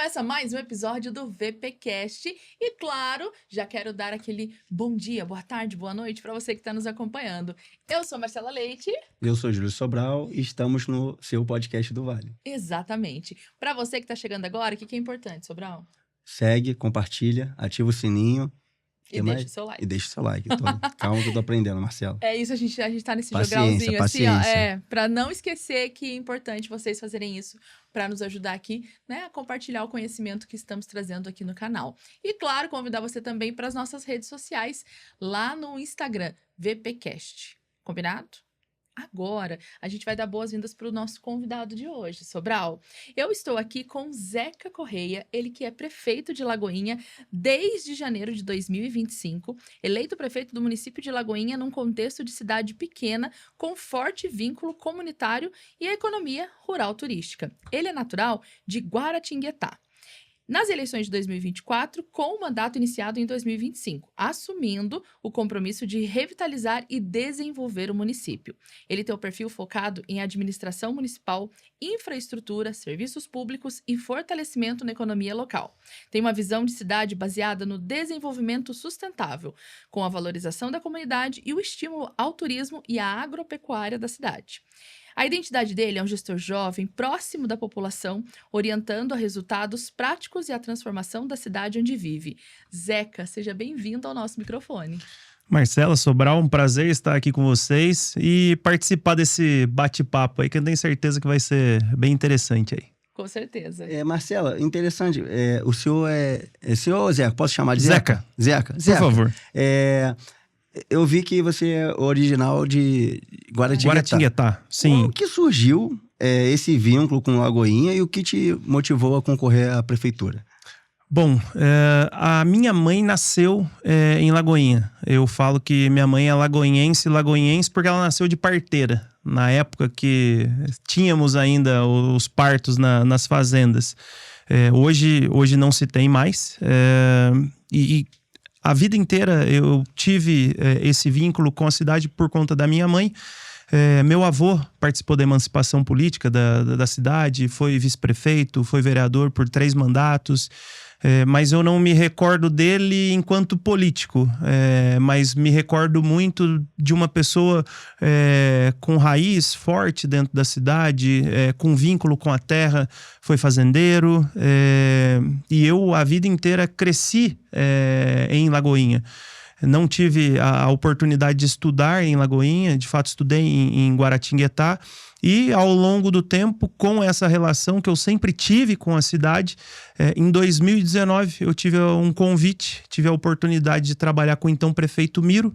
Começa mais um episódio do VPcast e, claro, já quero dar aquele bom dia, boa tarde, boa noite para você que está nos acompanhando. Eu sou Marcela Leite. Eu sou Júlio Sobral e estamos no seu podcast do Vale. Exatamente. Para você que está chegando agora, o que é importante, Sobral? Segue, compartilha, ativa o sininho. E deixa o seu like. E deixa o seu like. Calma que eu tô aprendendo, Marcelo. É isso, a gente tá nesse Paciência, jogralzinho paciência. assim, ó. Para não esquecer que é importante vocês fazerem isso para nos ajudar aqui, né, a compartilhar o conhecimento que estamos trazendo aqui no canal. E, claro, convidar você também para as nossas redes sociais, lá no Instagram, VPcast. Combinado? Agora, a gente vai dar boas-vindas para o nosso convidado de hoje, Sobral. Eu estou aqui com Zeca Correia, ele que é prefeito de Lagoinha desde janeiro de 2025, eleito prefeito do município de Lagoinha num contexto de cidade pequena, com forte vínculo comunitário e a economia rural turística. Ele é natural de Guaratinguetá. Nas eleições de 2024, com o mandato iniciado em 2025, assumindo o compromisso de revitalizar e desenvolver o município. Ele tem o perfil focado em administração municipal, infraestrutura, serviços públicos e fortalecimento na economia local. Tem uma visão de cidade baseada no desenvolvimento sustentável, com a valorização da comunidade e o estímulo ao turismo e à agropecuária da cidade. A identidade dele é um gestor jovem, próximo da população, orientando a resultados práticos e a transformação da cidade onde vive. Zeca, seja bem-vindo ao nosso microfone. Marcela, Sobral, um prazer estar aqui com vocês e participar desse bate-papo aí, que eu tenho certeza que vai ser bem interessante aí. Com certeza. Marcela, interessante. O senhor senhor ou Zeca? Posso chamar de Zeca? Zeca. Zeca. Por favor. Eu vi que você é original de Guaratinguetá. Guaratinguetá, sim. Como que surgiu esse vínculo com Lagoinha e o que te motivou a concorrer à prefeitura? Bom, a minha mãe nasceu em Lagoinha. Eu falo que minha mãe é lagoinhense porque ela nasceu de parteira. Na época que tínhamos ainda os partos nas fazendas. Hoje não se tem mais. A vida inteira eu tive esse vínculo com a cidade por conta da minha mãe. Meu avô participou da emancipação política da cidade, foi vice-prefeito, foi vereador por 3 mandatos. Mas eu não me recordo dele enquanto político, mas me recordo muito de uma pessoa com raiz forte dentro da cidade, com vínculo com a terra, foi fazendeiro, e eu a vida inteira cresci em Lagoinha. Não tive a oportunidade de estudar em Lagoinha, de fato estudei em Guaratinguetá, e ao longo do tempo, com essa relação que eu sempre tive com a cidade, em 2019 eu tive um convite, tive a oportunidade de trabalhar com o então prefeito Miro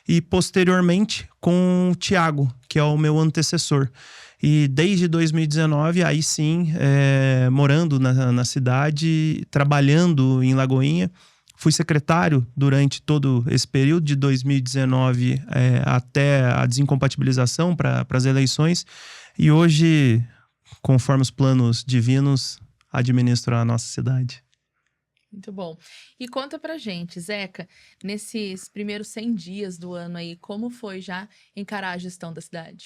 e posteriormente com o Tiago, que é o meu antecessor. E desde 2019, aí sim, morando na cidade, trabalhando em Lagoinha. Fui secretário durante todo esse período, de 2019 até a desincompatibilização para as eleições. E hoje, conforme os planos divinos, administro a nossa cidade. Muito bom. E conta pra gente, Zeca, nesses primeiros 100 dias do ano aí, como foi já encarar a gestão da cidade?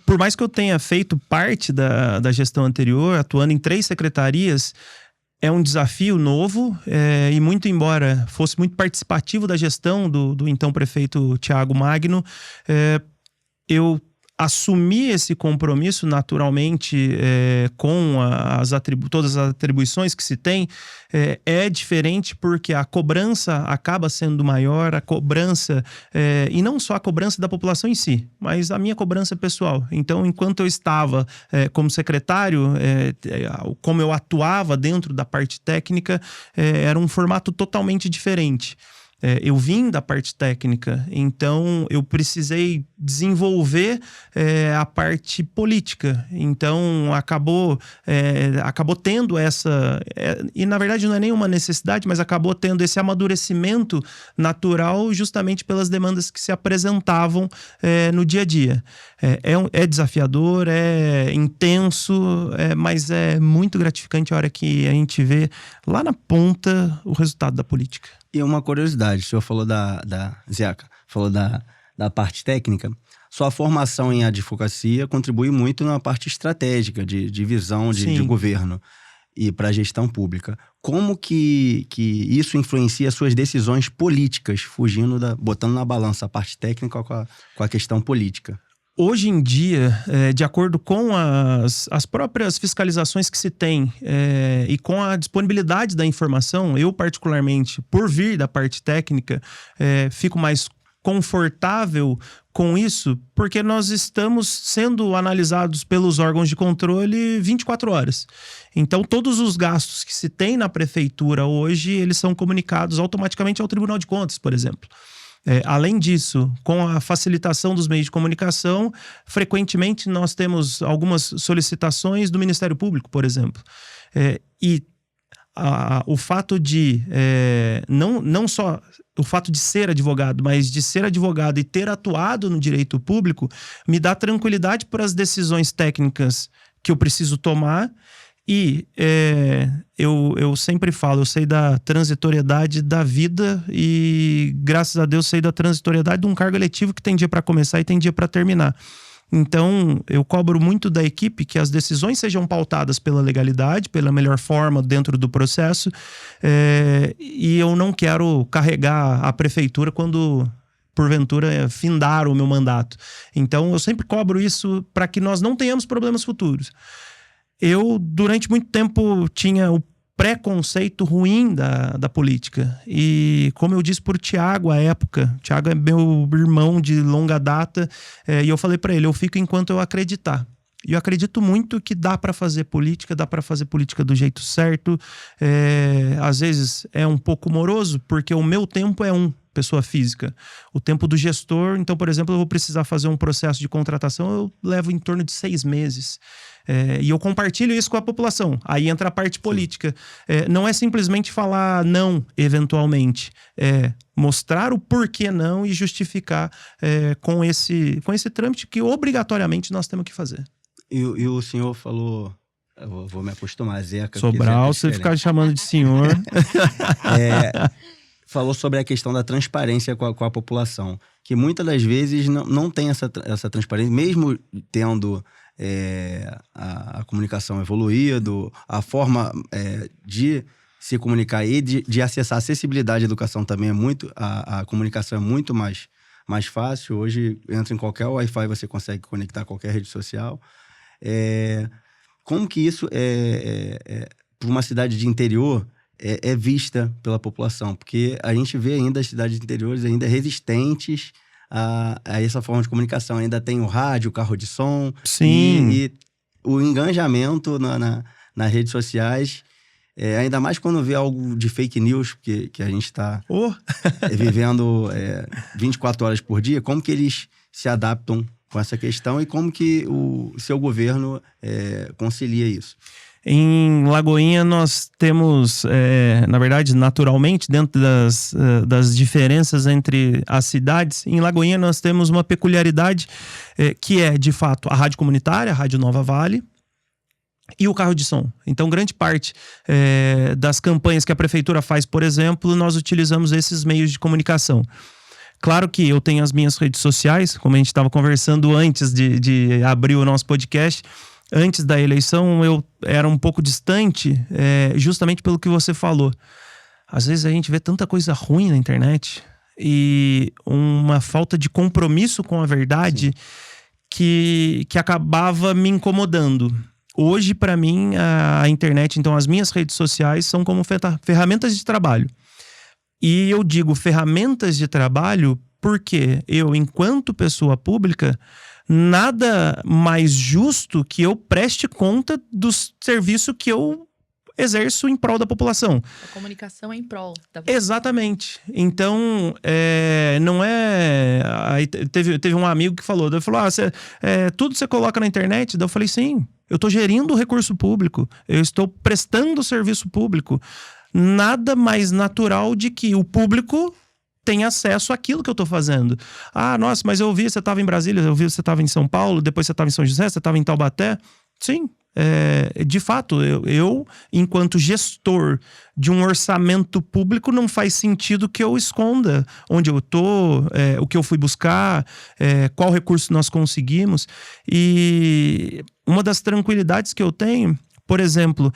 Por mais que eu tenha feito parte da gestão anterior, atuando em 3 secretarias, é um desafio novo e muito embora fosse muito participativo da gestão do então prefeito Tiago Magno, eu assumi esse compromisso naturalmente com todas as atribuições que se tem. É diferente porque a cobrança acaba sendo maior, a cobrança, e não só a cobrança da população em si, mas a minha cobrança pessoal. Então, enquanto eu estava como secretário, como eu atuava dentro da parte técnica, era um formato totalmente diferente. Eu vim da parte técnica, então eu precisei desenvolver a parte política. Então acabou tendo essa... e na verdade não é nenhuma necessidade, mas acabou tendo esse amadurecimento natural justamente pelas demandas que se apresentavam no dia a dia. É desafiador, é intenso, mas é muito gratificante a hora que a gente vê lá na ponta o resultado da política. E uma curiosidade, o senhor falou Zeca, falou da parte técnica. Sua formação em advocacia contribui muito na parte estratégica, de visão de governo. e para a gestão pública. Como que isso influencia as suas decisões políticas, botando na balança a parte técnica com a questão política? Hoje em dia, de acordo com as próprias fiscalizações que se tem e com a disponibilidade da informação, eu particularmente, por vir da parte técnica, fico mais confortável com isso, porque nós estamos sendo analisados pelos órgãos de controle 24 horas. Então, todos os gastos que se tem na prefeitura hoje, eles são comunicados automaticamente ao Tribunal de Contas, por exemplo. Além disso, com a facilitação dos meios de comunicação, frequentemente nós temos algumas solicitações do Ministério Público, por exemplo. O fato de, não só o fato de ser advogado, mas de ser advogado e ter atuado no direito público, me dá tranquilidade para as decisões técnicas que eu preciso tomar. E eu sempre falo, eu sei da transitoriedade da vida e, graças a Deus, sei da transitoriedade de um cargo eletivo que tem dia para começar e tem dia para terminar. Então, eu cobro muito da equipe que as decisões sejam pautadas pela legalidade, pela melhor forma dentro do processo, e eu não quero carregar a prefeitura quando, porventura, findar o meu mandato. Então, eu sempre cobro isso para que nós não tenhamos problemas futuros. Eu, durante muito tempo, tinha o preconceito ruim da política. E, como eu disse por Tiago à época, Tiago é meu irmão de longa data, e eu falei para ele, eu fico enquanto eu acreditar. E eu acredito muito que dá para fazer política do jeito certo. Às vezes é um pouco moroso, porque o meu tempo é pessoa física. O tempo do gestor, então, por exemplo, eu vou precisar fazer um processo de contratação, eu levo em torno de 6 meses. E eu compartilho isso com a população. Aí entra a parte política. Não é simplesmente falar não, eventualmente. É mostrar o porquê não e justificar com esse trâmite que obrigatoriamente nós temos que fazer. E o senhor falou... Eu vou me acostumar, Zeca. Sobral, você ficar chamando de senhor. Falou sobre a questão da transparência com a população. Que muitas das vezes não tem essa transparência, mesmo tendo a comunicação evoluído, a forma de se comunicar e de acessar a acessibilidade à educação também a comunicação é muito mais fácil. Hoje, entra em qualquer Wi-Fi, você consegue conectar a qualquer rede social. Como que isso, para uma cidade de interior, é vista pela população? Porque a gente vê ainda as cidades interiores ainda resistentes a essa forma de comunicação. Ainda tem o rádio, o carro de som. Sim. E o engajamento nas redes sociais, ainda mais quando vê algo de fake news, que a gente está vivendo 24 horas por dia. Como que eles se adaptam com essa questão e como que o seu governo concilia isso? Em Lagoinha nós temos, na verdade, naturalmente, dentro das diferenças entre as cidades, em Lagoinha nós temos uma peculiaridade que é, de fato, a rádio comunitária, a Rádio Nova Vale, e o carro de som. Então, grande parte das campanhas que a prefeitura faz, por exemplo, nós utilizamos esses meios de comunicação. Claro que eu tenho as minhas redes sociais, como a gente estava conversando antes de abrir o nosso podcast. Antes da eleição, eu era um pouco distante, justamente pelo que você falou. Às vezes a gente vê tanta coisa ruim na internet e uma falta de compromisso com a verdade que acabava me incomodando. Hoje, para mim, a internet, então as minhas redes sociais são como ferramentas de trabalho. E eu digo ferramentas de trabalho porque eu, enquanto pessoa pública, nada mais justo que eu preste conta do serviço que eu exerço em prol da população. A comunicação é em prol da população. Exatamente. Então, não é... Aí teve um amigo que falou, tudo você coloca na internet? Daí eu falei, sim, eu estou gerindo o recurso público, eu estou prestando serviço público. Nada mais natural de que o público tem acesso àquilo que eu tô fazendo. Ah, nossa, mas eu ouvi, você estava em Brasília, eu vi você estava em São Paulo, depois você estava em São José, você estava em Taubaté. Sim, de fato, eu, enquanto gestor de um orçamento público, não faz sentido que eu esconda onde eu tô, o que eu fui buscar, qual recurso nós conseguimos. E uma das tranquilidades que eu tenho, por exemplo,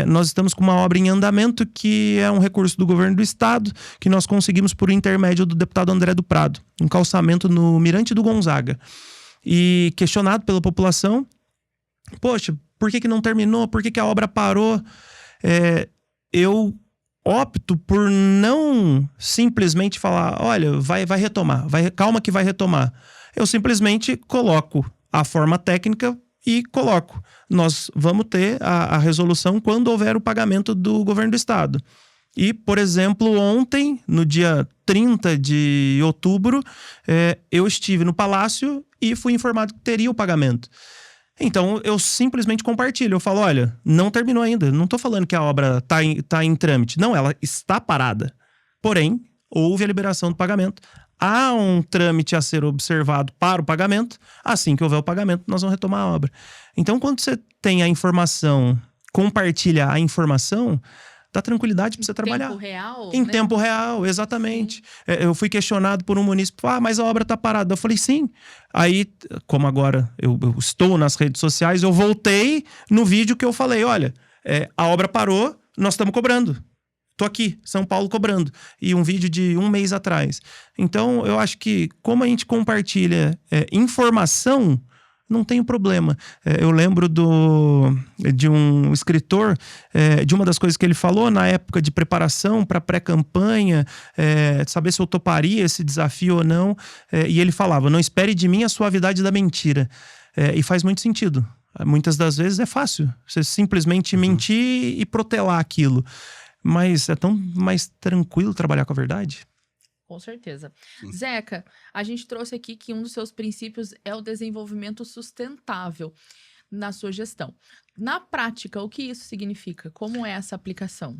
nós estamos com uma obra em andamento que é um recurso do governo do estado, que nós conseguimos por intermédio do deputado André do Prado, um calçamento no Mirante do Gonzaga. E questionado pela população, poxa, por que não terminou? Por que a obra parou? Eu opto por não simplesmente falar, olha, vai retomar, calma que vai retomar. Eu simplesmente coloco a forma técnica e coloco. Nós vamos ter a resolução quando houver o pagamento do governo do estado. E, por exemplo, ontem, no dia 30 de outubro, eu estive no Palácio e fui informado que teria o pagamento. Então, eu simplesmente compartilho. Eu falo, olha, não terminou ainda. Não estou falando que a obra tá em trâmite. Não, ela está parada. Porém, houve a liberação do pagamento. Há um trâmite a ser observado para o pagamento. Assim que houver o pagamento, nós vamos retomar a obra. Então, quando você tem a informação, compartilha a informação, dá tranquilidade para você trabalhar. Em tempo real? Em tempo real, exatamente. Eu fui questionado por um munícipe, mas a obra está parada. Eu falei, sim. Aí, como agora eu estou nas redes sociais, eu voltei no vídeo que eu falei, olha, a obra parou, nós estamos cobrando. Tô aqui, São Paulo cobrando. E um vídeo de 1 mês atrás. Então, eu acho que como a gente compartilha informação, não tem problema. Eu lembro de um escritor, de uma das coisas que ele falou na época de preparação para pré-campanha, saber se eu toparia esse desafio ou não. E ele falava, não espere de mim a suavidade da mentira. E faz muito sentido. Muitas das vezes é fácil. Você simplesmente mentir e protelar aquilo. Mas é tão mais tranquilo trabalhar com a verdade. Com certeza. Zeca, a gente trouxe aqui que um dos seus princípios é o desenvolvimento sustentável na sua gestão. Na prática, o que isso significa? Como é essa aplicação?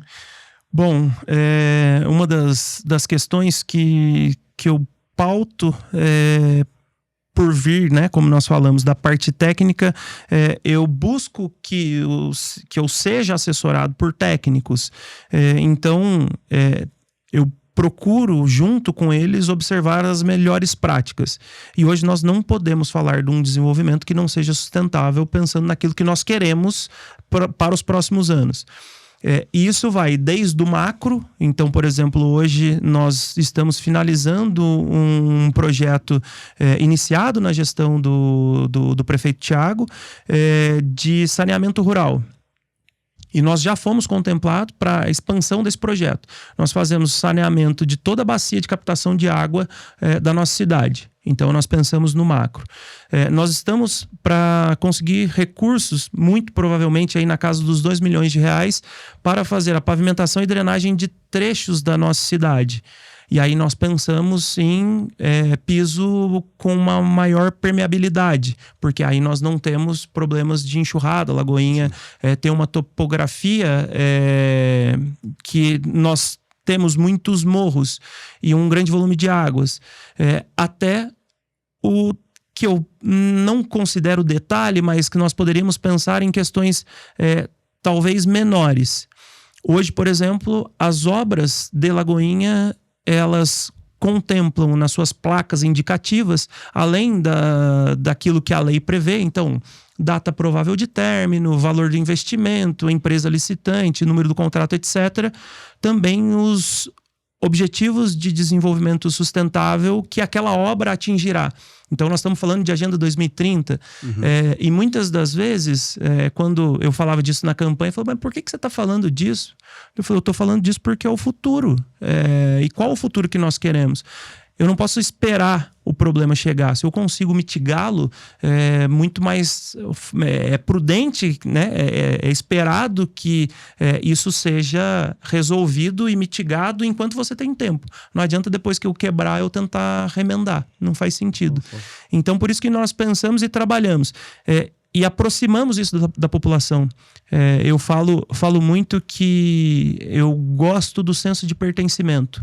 Bom, uma das questões que eu pauto por vir, né, como nós falamos, da parte técnica, eu busco que eu seja assessorado por técnicos. Então, eu procuro, junto com eles, observar as melhores práticas. E hoje nós não podemos falar de um desenvolvimento que não seja sustentável, pensando naquilo que nós queremos para os próximos anos. E isso vai desde o macro. Então, por exemplo, hoje nós estamos finalizando um projeto iniciado na gestão do prefeito Thiago, de saneamento rural. E nós já fomos contemplados para a expansão desse projeto. Nós fazemos saneamento de toda a bacia de captação de água da nossa cidade. Então, nós pensamos no macro. Nós estamos para conseguir recursos, muito provavelmente aí na casa dos R$2 milhões, para fazer a pavimentação e drenagem de trechos da nossa cidade. E aí nós pensamos em piso com uma maior permeabilidade, porque aí nós não temos problemas de enxurrada. Lagoinha tem uma topografia que nós temos muitos morros e um grande volume de águas. Até o que eu não considero detalhe, mas que nós poderíamos pensar em questões talvez menores. Hoje, por exemplo, as obras de Lagoinha, elas contemplam nas suas placas indicativas, além daquilo que a lei prevê, então, data provável de término, valor de investimento, empresa licitante, número do contrato, etc., também os objetivos de desenvolvimento sustentável que aquela obra atingirá. Então, nós estamos falando de Agenda 2030. E muitas das vezes, quando eu falava disso na campanha, eu falava, mas por que você está falando disso? Eu falei, eu estou falando disso porque é o futuro. E qual o futuro que nós queremos? Eu não posso esperar o problema chegar. Se eu consigo mitigá-lo, é muito mais prudente, né? É esperado que isso seja resolvido e mitigado enquanto você tem tempo. Não adianta depois que eu quebrar eu tentar remendar. Não faz sentido. Então, por isso que nós pensamos e trabalhamos. E aproximamos isso da população. Eu falo muito que eu gosto do senso de pertencimento.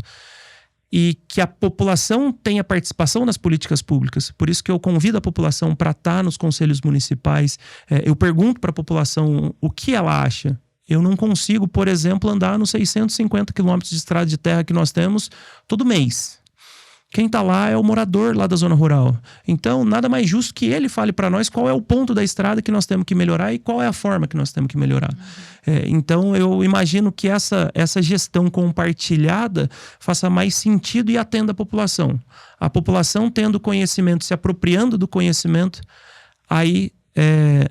E que a população tenha participação nas políticas públicas. Por isso que eu convido a população para estar nos conselhos municipais. Eu pergunto para a população o que ela acha. Eu não consigo, por exemplo, andar nos 650 quilômetros de estrada de terra que nós temos todo mês. Quem está lá é o morador lá da zona rural. Então, nada mais justo que ele fale para nós qual é o ponto da estrada que nós temos que melhorar e qual é a forma que nós temos que melhorar. Então, eu imagino que essa gestão compartilhada faça mais sentido e atenda a população. A população tendo conhecimento, se apropriando do conhecimento, aí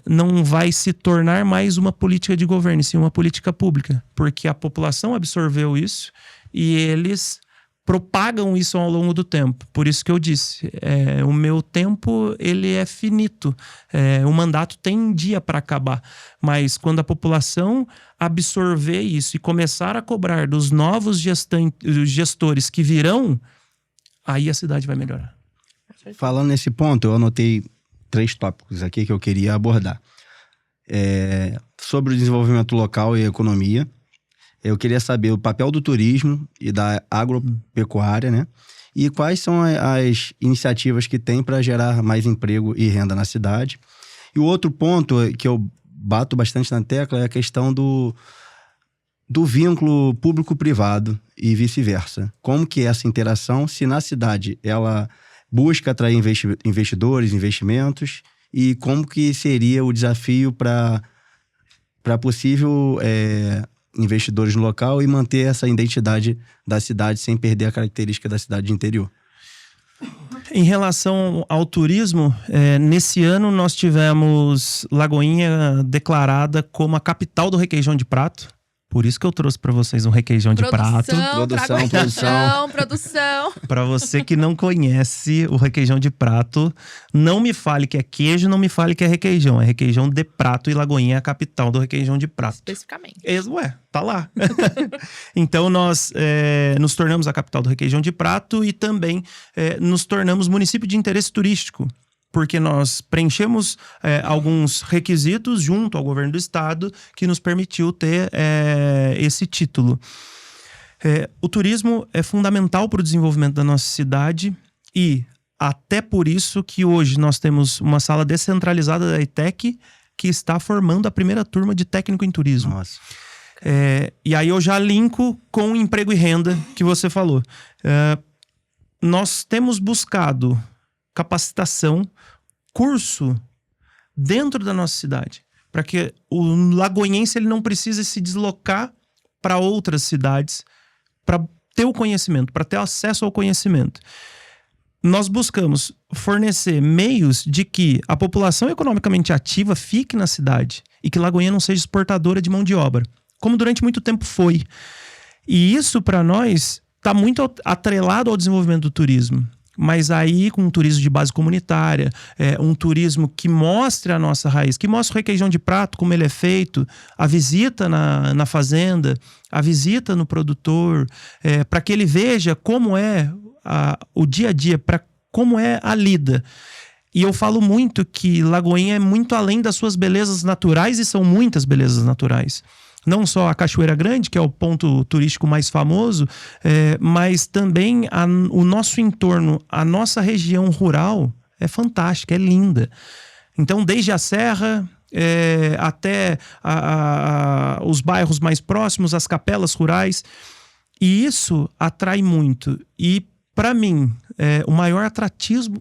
não vai se tornar mais uma política de governo, sim uma política pública. Porque a população absorveu isso e eles propagam isso ao longo do tempo. Por isso que eu disse, o meu tempo ele é finito. O mandato tem um dia para acabar. Mas quando a população absorver isso e começar a cobrar dos novos gestores que virão, aí a cidade vai melhorar. Falando nesse ponto, eu anotei 3 tópicos aqui que eu queria abordar. Sobre o desenvolvimento local e economia. Eu queria saber o papel do turismo e da agropecuária, né? E quais são as iniciativas que tem para gerar mais emprego e renda na cidade. E o outro ponto que eu bato bastante na tecla é a questão do vínculo público-privado e vice-versa. Como que é essa interação, se na cidade ela busca atrair investidores, investimentos, e como que seria o desafio para possível investidores no local e manter essa identidade da cidade sem perder a característica da cidade de interior. Em relação ao turismo, nesse ano nós tivemos Lagoinha declarada como a capital do requeijão de prato. Por isso que eu trouxe para vocês um requeijão de prato. Produção. Para você que não conhece o requeijão de prato, não me fale que é queijo, não me fale que é requeijão. É requeijão de prato e Lagoinha é a capital do requeijão de prato. Especificamente. Tá lá. Então nós nos tornamos a capital do requeijão de prato e também nos tornamos município de interesse turístico. Porque nós preenchemos alguns requisitos junto ao governo do estado que nos permitiu ter esse título. O turismo é fundamental para o desenvolvimento da nossa cidade e até por isso que hoje nós temos uma sala descentralizada da ETEC que está formando a primeira turma de técnico em turismo. Nossa. E aí eu já linko com o emprego e renda que você falou. Nós temos buscado capacitação, curso dentro da nossa cidade, para que o lagoinhense ele não precise se deslocar para outras cidades para ter o conhecimento, para ter acesso ao conhecimento. Nós buscamos fornecer meios de que a população economicamente ativa fique na cidade e que Lagoinha não seja exportadora de mão de obra, como durante muito tempo foi. E isso, para nós, está muito atrelado ao desenvolvimento do turismo. Mas aí com um turismo de base comunitária, um turismo que mostre a nossa raiz, que mostre o requeijão de prato, como ele é feito, a visita na fazenda, a visita no produtor, para que ele veja como é o dia a dia, como é a lida. E eu falo muito que Lagoinha é muito além das suas belezas naturais, e são muitas belezas naturais. Não só a Cachoeira Grande, que é o ponto turístico mais famoso, mas também o nosso entorno, a nossa região rural é fantástica, é linda. Então, desde a serra até os bairros mais próximos, as capelas rurais. E isso atrai muito. E, para mim, o maior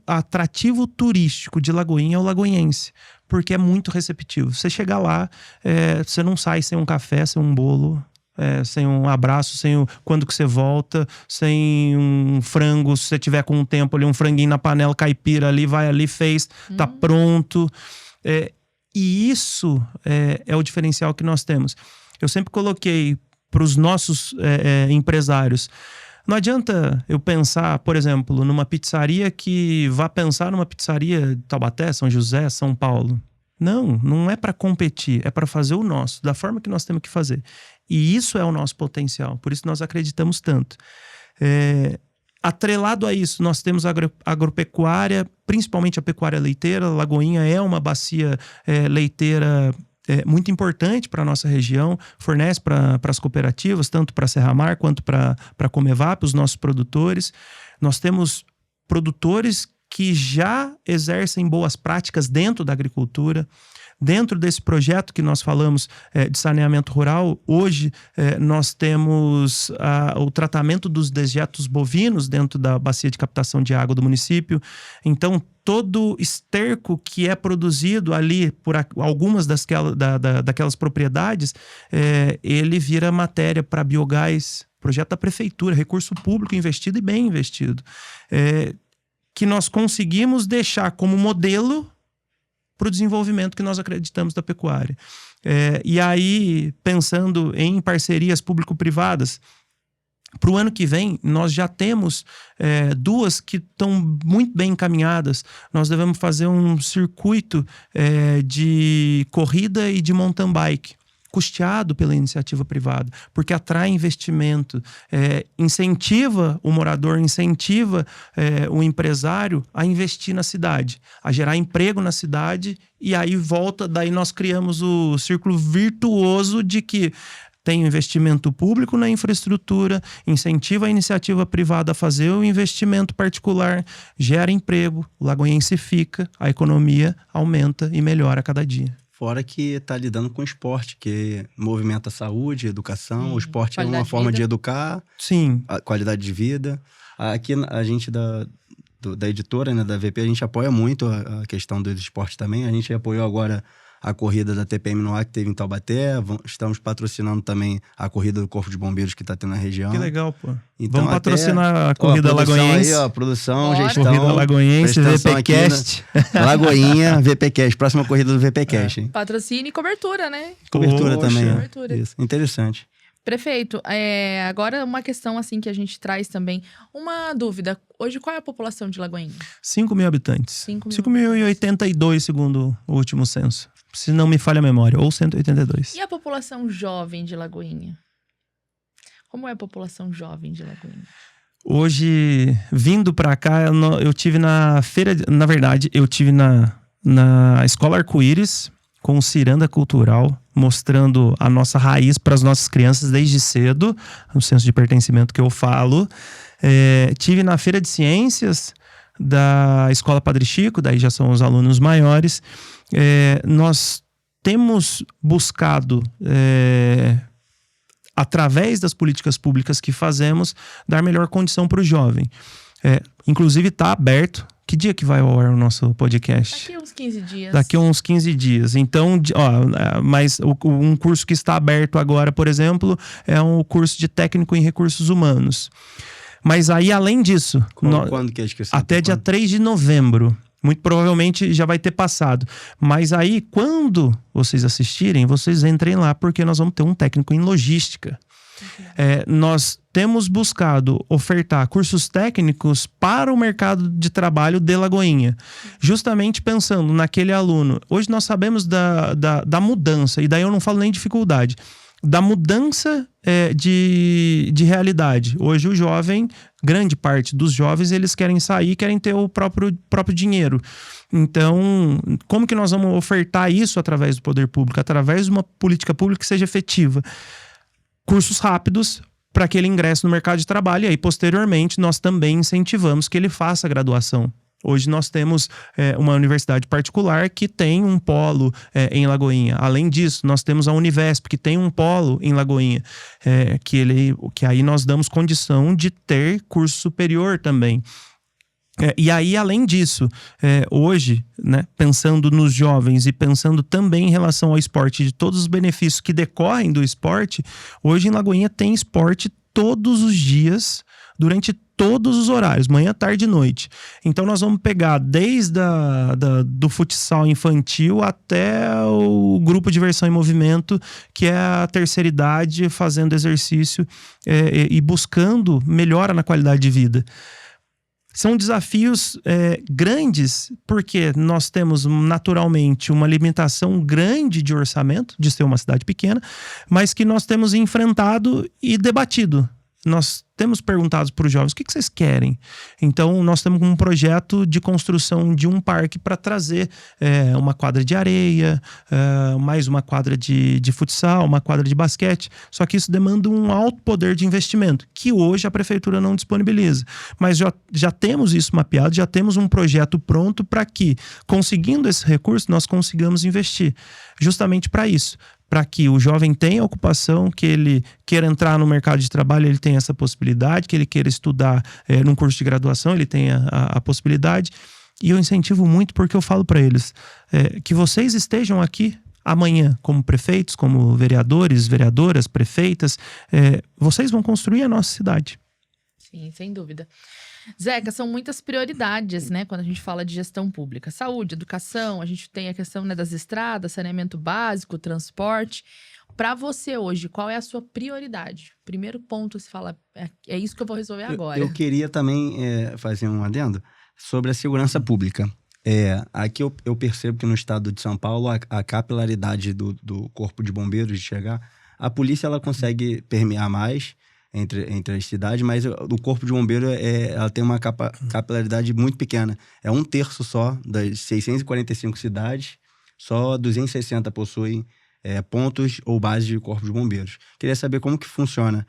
atrativo turístico de Lagoinha é o lagoinhense. Porque é muito receptivo. Você chegar lá, você não sai sem um café, sem um bolo, sem um abraço, quando que você volta, sem um frango, se você tiver com um tempo ali, um franguinho na panela, caipira ali, vai ali, fez, tá pronto. E isso é o diferencial que nós temos. Eu sempre coloquei para os nossos empresários, não adianta eu pensar, por exemplo, numa pizzaria que vá pensar numa pizzaria de Taubaté, São José, São Paulo. Não é para competir, é para fazer o nosso, da forma que nós temos que fazer. E isso é o nosso potencial, por isso nós acreditamos tanto. Atrelado a isso, nós temos a agropecuária, principalmente a pecuária leiteira. Lagoinha é uma bacia leiteira muito importante para a nossa região, fornece para as cooperativas, tanto para a Serra Mar quanto para a Comevap, os nossos produtores. Nós temos produtores que já exercem boas práticas dentro da agricultura. Dentro desse projeto que nós falamos de saneamento rural, hoje nós temos o tratamento dos dejetos bovinos dentro da bacia de captação de água do município. Então, todo esterco que é produzido ali por algumas daquelas propriedades, ele vira matéria para biogás, projeto da prefeitura, recurso público investido e bem investido, que nós conseguimos deixar como modelo para o desenvolvimento que nós acreditamos da pecuária. E aí, pensando em parcerias público-privadas, para o ano que vem, nós já temos 2 que estão muito bem encaminhadas. Nós devemos fazer um circuito de corrida e de mountain bike, custeado pela iniciativa privada, porque atrai investimento, incentiva o morador, incentiva o empresário a investir na cidade, a gerar emprego na cidade, e aí daí nós criamos o círculo virtuoso de que tem investimento público na infraestrutura, incentiva a iniciativa privada a fazer o investimento particular, gera emprego, o lagoiense fica, a economia aumenta e melhora a cada dia. Fora que está lidando com o esporte, que movimenta a saúde, a educação. O esporte é uma forma de educar. Sim. A qualidade de vida. Aqui a gente da editora, né, da VP, a gente apoia muito a questão do esporte também. A gente apoiou agora a corrida da TPM no ar que teve em Taubaté. Estamos patrocinando também a corrida do Corpo de Bombeiros que está tendo na região. Que legal, pô. Então, vamos patrocinar a corrida lagoiense. Aí, produção, Bora. gestão. Corrida lagoiense, VPcast. Lagoinha, VPcast. Próxima corrida do VPcast. Hein? Patrocínio e cobertura, né? Cobertura Poxa. também. Cobertura. Isso. Interessante. Prefeito, agora uma questão assim que a gente traz também. Uma dúvida. Hoje, qual é a população de Lagoinha? 5 mil habitantes. 5.082, segundo o último censo. Se não me falha a memória. Ou 182. E a população jovem de Lagoinha? Como é a população jovem de Lagoinha? Hoje, vindo pra cá, eu tive na feira... Na verdade, eu tive na Escola Arco-Íris com o Ciranda Cultural, mostrando a nossa raiz para as nossas crianças desde cedo, o senso de pertencimento que eu falo. Tive na Feira de Ciências da Escola Padre Chico, daí já são os alunos maiores. Nós temos buscado, através das políticas públicas que fazemos, dar melhor condição para o jovem. Inclusive está aberto. Que dia que vai ao ar o nosso podcast? Daqui a uns 15 dias. Daqui a uns 15 dias. Então, mas um curso que está aberto agora, por exemplo, é um curso de técnico em recursos humanos. Mas aí, além disso... Quando que é a inscrição? Até dia 3 de novembro. Muito provavelmente já vai ter passado. Mas aí, quando vocês assistirem, vocês entrem lá, porque nós vamos ter um técnico em logística. Nós temos buscado ofertar cursos técnicos para o mercado de trabalho de Lagoinha, justamente pensando naquele aluno. Hoje nós sabemos da mudança, e daí eu não falo nem dificuldade, da mudança de realidade. Hoje o jovem, grande parte dos jovens, eles querem sair, querem ter o próprio dinheiro. Então, como que nós vamos ofertar isso através do poder público? Através de uma política pública que seja efetiva. Cursos rápidos para que ele ingresse no mercado de trabalho, e aí posteriormente nós também incentivamos que ele faça a graduação. Hoje nós temos uma universidade particular que tem um polo em Lagoinha. Além disso, nós temos a Univesp, que tem um polo em Lagoinha, que aí nós damos condição de ter curso superior também. E aí, além disso, hoje, né, pensando nos jovens e pensando também em relação ao esporte, de todos os benefícios que decorrem do esporte, hoje em Lagoinha tem esporte todos os dias, durante todos os horários, manhã, tarde e noite. Então nós vamos pegar desde do futsal infantil até o grupo de diversão em movimento, que é a terceira idade, fazendo exercício e buscando melhora na qualidade de vida. São desafios grandes, porque nós temos naturalmente uma limitação grande de orçamento, de ser uma cidade pequena, mas que nós temos enfrentado e debatido. nós temos perguntado para os jovens, o que vocês querem? Então, nós temos um projeto de construção de um parque para trazer uma quadra de areia, mais uma quadra de futsal, uma quadra de basquete. Só que isso demanda um alto poder de investimento, que hoje a prefeitura não disponibiliza. Mas já temos isso mapeado, já temos um projeto pronto para que, conseguindo esse recurso, nós consigamos investir. Justamente para isso. Para que o jovem tenha ocupação, que ele queira entrar no mercado de trabalho, ele tenha essa possibilidade, que ele queira estudar num curso de graduação, ele tenha a possibilidade. E eu incentivo muito porque eu falo para eles que vocês estejam aqui amanhã como prefeitos, como vereadores, vereadoras, prefeitas, vocês vão construir a nossa cidade. Sim, sem dúvida. Zeca, são muitas prioridades, né, quando a gente fala de gestão pública. Saúde, educação, a gente tem a questão, né, das estradas, saneamento básico, transporte. Para você hoje, qual é a sua prioridade? Primeiro ponto, você fala, é isso que eu vou resolver agora. Eu queria também fazer um adendo sobre a segurança pública. Aqui eu percebo que no estado de São Paulo, a capilaridade do Corpo de Bombeiros de chegar, a polícia ela consegue permear mais entre as cidades, mas o Corpo de Bombeiro ela tem uma capilaridade muito pequena. É 1/3 só das 645 cidades, só 260 possuem pontos ou bases de Corpo de Bombeiros. Queria saber como que funciona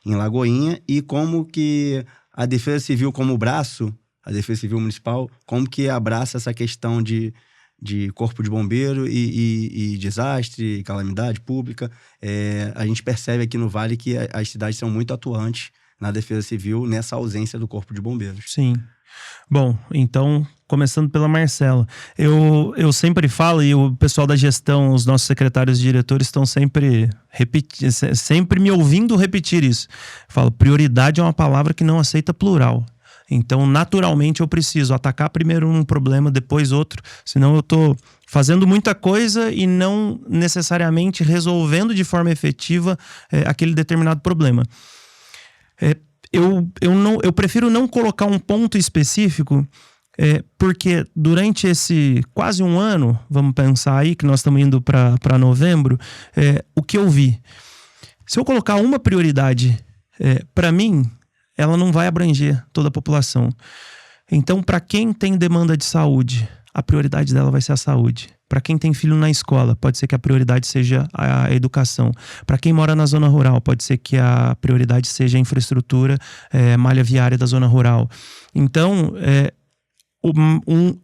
em Lagoinha e como que a Defesa Civil como braço, a Defesa Civil Municipal, como que abraça essa questão de Corpo de Bombeiro e desastre, calamidade pública. A gente percebe aqui no Vale que as cidades são muito atuantes na Defesa Civil nessa ausência do Corpo de Bombeiros. Sim. Bom, então, começando pela Marcela. Eu sempre falo, e o pessoal da gestão, os nossos secretários e diretores estão sempre me ouvindo repetir isso. Eu falo, prioridade é uma palavra que não aceita plural. Então, naturalmente, eu preciso atacar primeiro um problema, depois outro. Senão eu estou fazendo muita coisa e não necessariamente resolvendo de forma efetiva aquele determinado problema. Eu prefiro não colocar um ponto específico, porque durante esse quase um ano, vamos pensar aí que nós estamos indo para novembro, o que eu vi? Se eu colocar uma prioridade, para mim, ela não vai abranger toda a população. Então, para quem tem demanda de saúde, a prioridade dela vai ser a saúde. Para quem tem filho na escola, pode ser que a prioridade seja a educação. Para quem mora na zona rural, pode ser que a prioridade seja a infraestrutura, malha viária da zona rural. Então,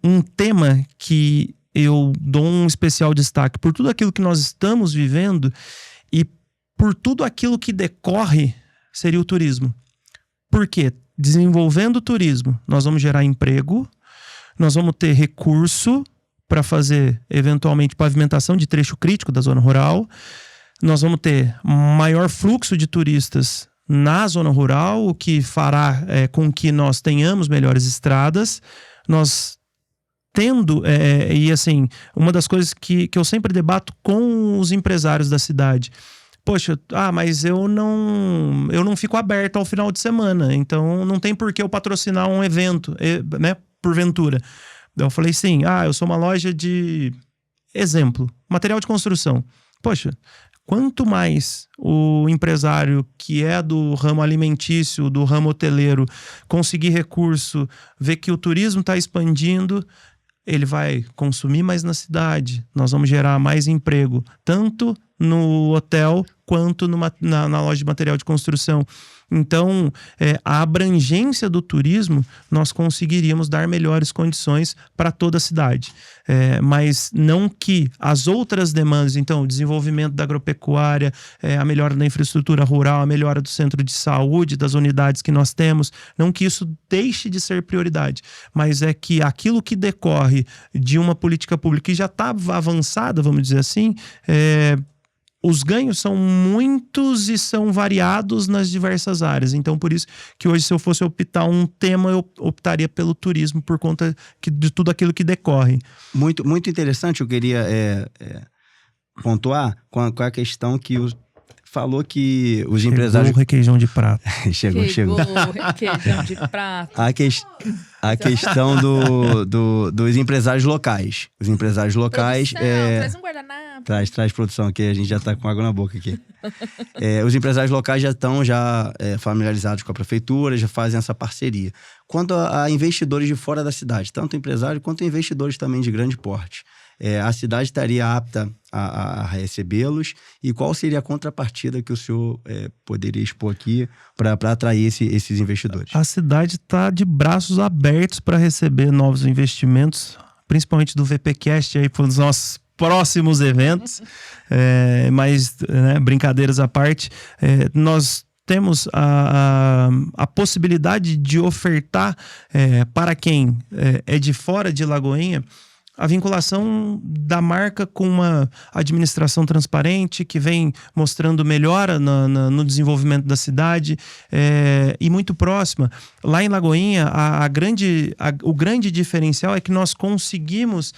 um tema que eu dou um especial destaque por tudo aquilo que nós estamos vivendo e por tudo aquilo que decorre seria o turismo. Porque desenvolvendo o turismo, nós vamos gerar emprego, nós vamos ter recurso para fazer, eventualmente, pavimentação de trecho crítico da zona rural, nós vamos ter maior fluxo de turistas na zona rural, o que fará com que nós tenhamos melhores estradas, nós tendo, e assim, uma das coisas que eu sempre debato com os empresários da cidade, poxa, mas eu não fico aberto ao final de semana, então não tem por que eu patrocinar um evento, né, porventura. Eu falei sim, eu sou uma loja de, exemplo, material de construção. Poxa, quanto mais o empresário que é do ramo alimentício, do ramo hoteleiro, conseguir recurso, ver que o turismo está expandindo, ele vai consumir mais na cidade, nós vamos gerar mais emprego, tanto no hotel quanto na loja de material de construção. Então, a abrangência do turismo, nós conseguiríamos dar melhores condições para toda a cidade. Mas não que as outras demandas, então, o desenvolvimento da agropecuária, a melhora da infraestrutura rural, a melhora do centro de saúde, das unidades que nós temos, não que isso deixe de ser prioridade, mas é que aquilo que decorre de uma política pública que já está avançada, vamos dizer assim, os ganhos são muitos e são variados nas diversas áreas. Então, por isso que hoje, se eu fosse optar um tema, eu optaria pelo turismo, por conta de tudo aquilo que decorre. Muito, muito interessante, eu queria pontuar com a questão que falou que os Chegou empresários... o requeijão de prato. Chegou. o requeijão de prato. A questão dos empresários locais. Os empresários locais... Produção, traz um guardanapo. Traz produção aqui, a gente já tá com água na boca aqui. Os empresários locais já estão familiarizados com a prefeitura, já fazem essa parceria. Quanto a investidores de fora da cidade, tanto empresários quanto investidores também de grande porte, a cidade estaria apta a recebê-los? E qual seria a contrapartida que o senhor poderia expor aqui para atrair esses investidores? A cidade está de braços abertos para receber novos investimentos, principalmente do VPcast aí para os nossos próximos eventos. Mas, brincadeiras à parte, nós temos a possibilidade de ofertar para quem é de fora de Lagoinha a vinculação da marca com uma administração transparente que vem mostrando melhora no desenvolvimento da cidade e muito próxima. Lá em Lagoinha, o grande diferencial é que nós conseguimos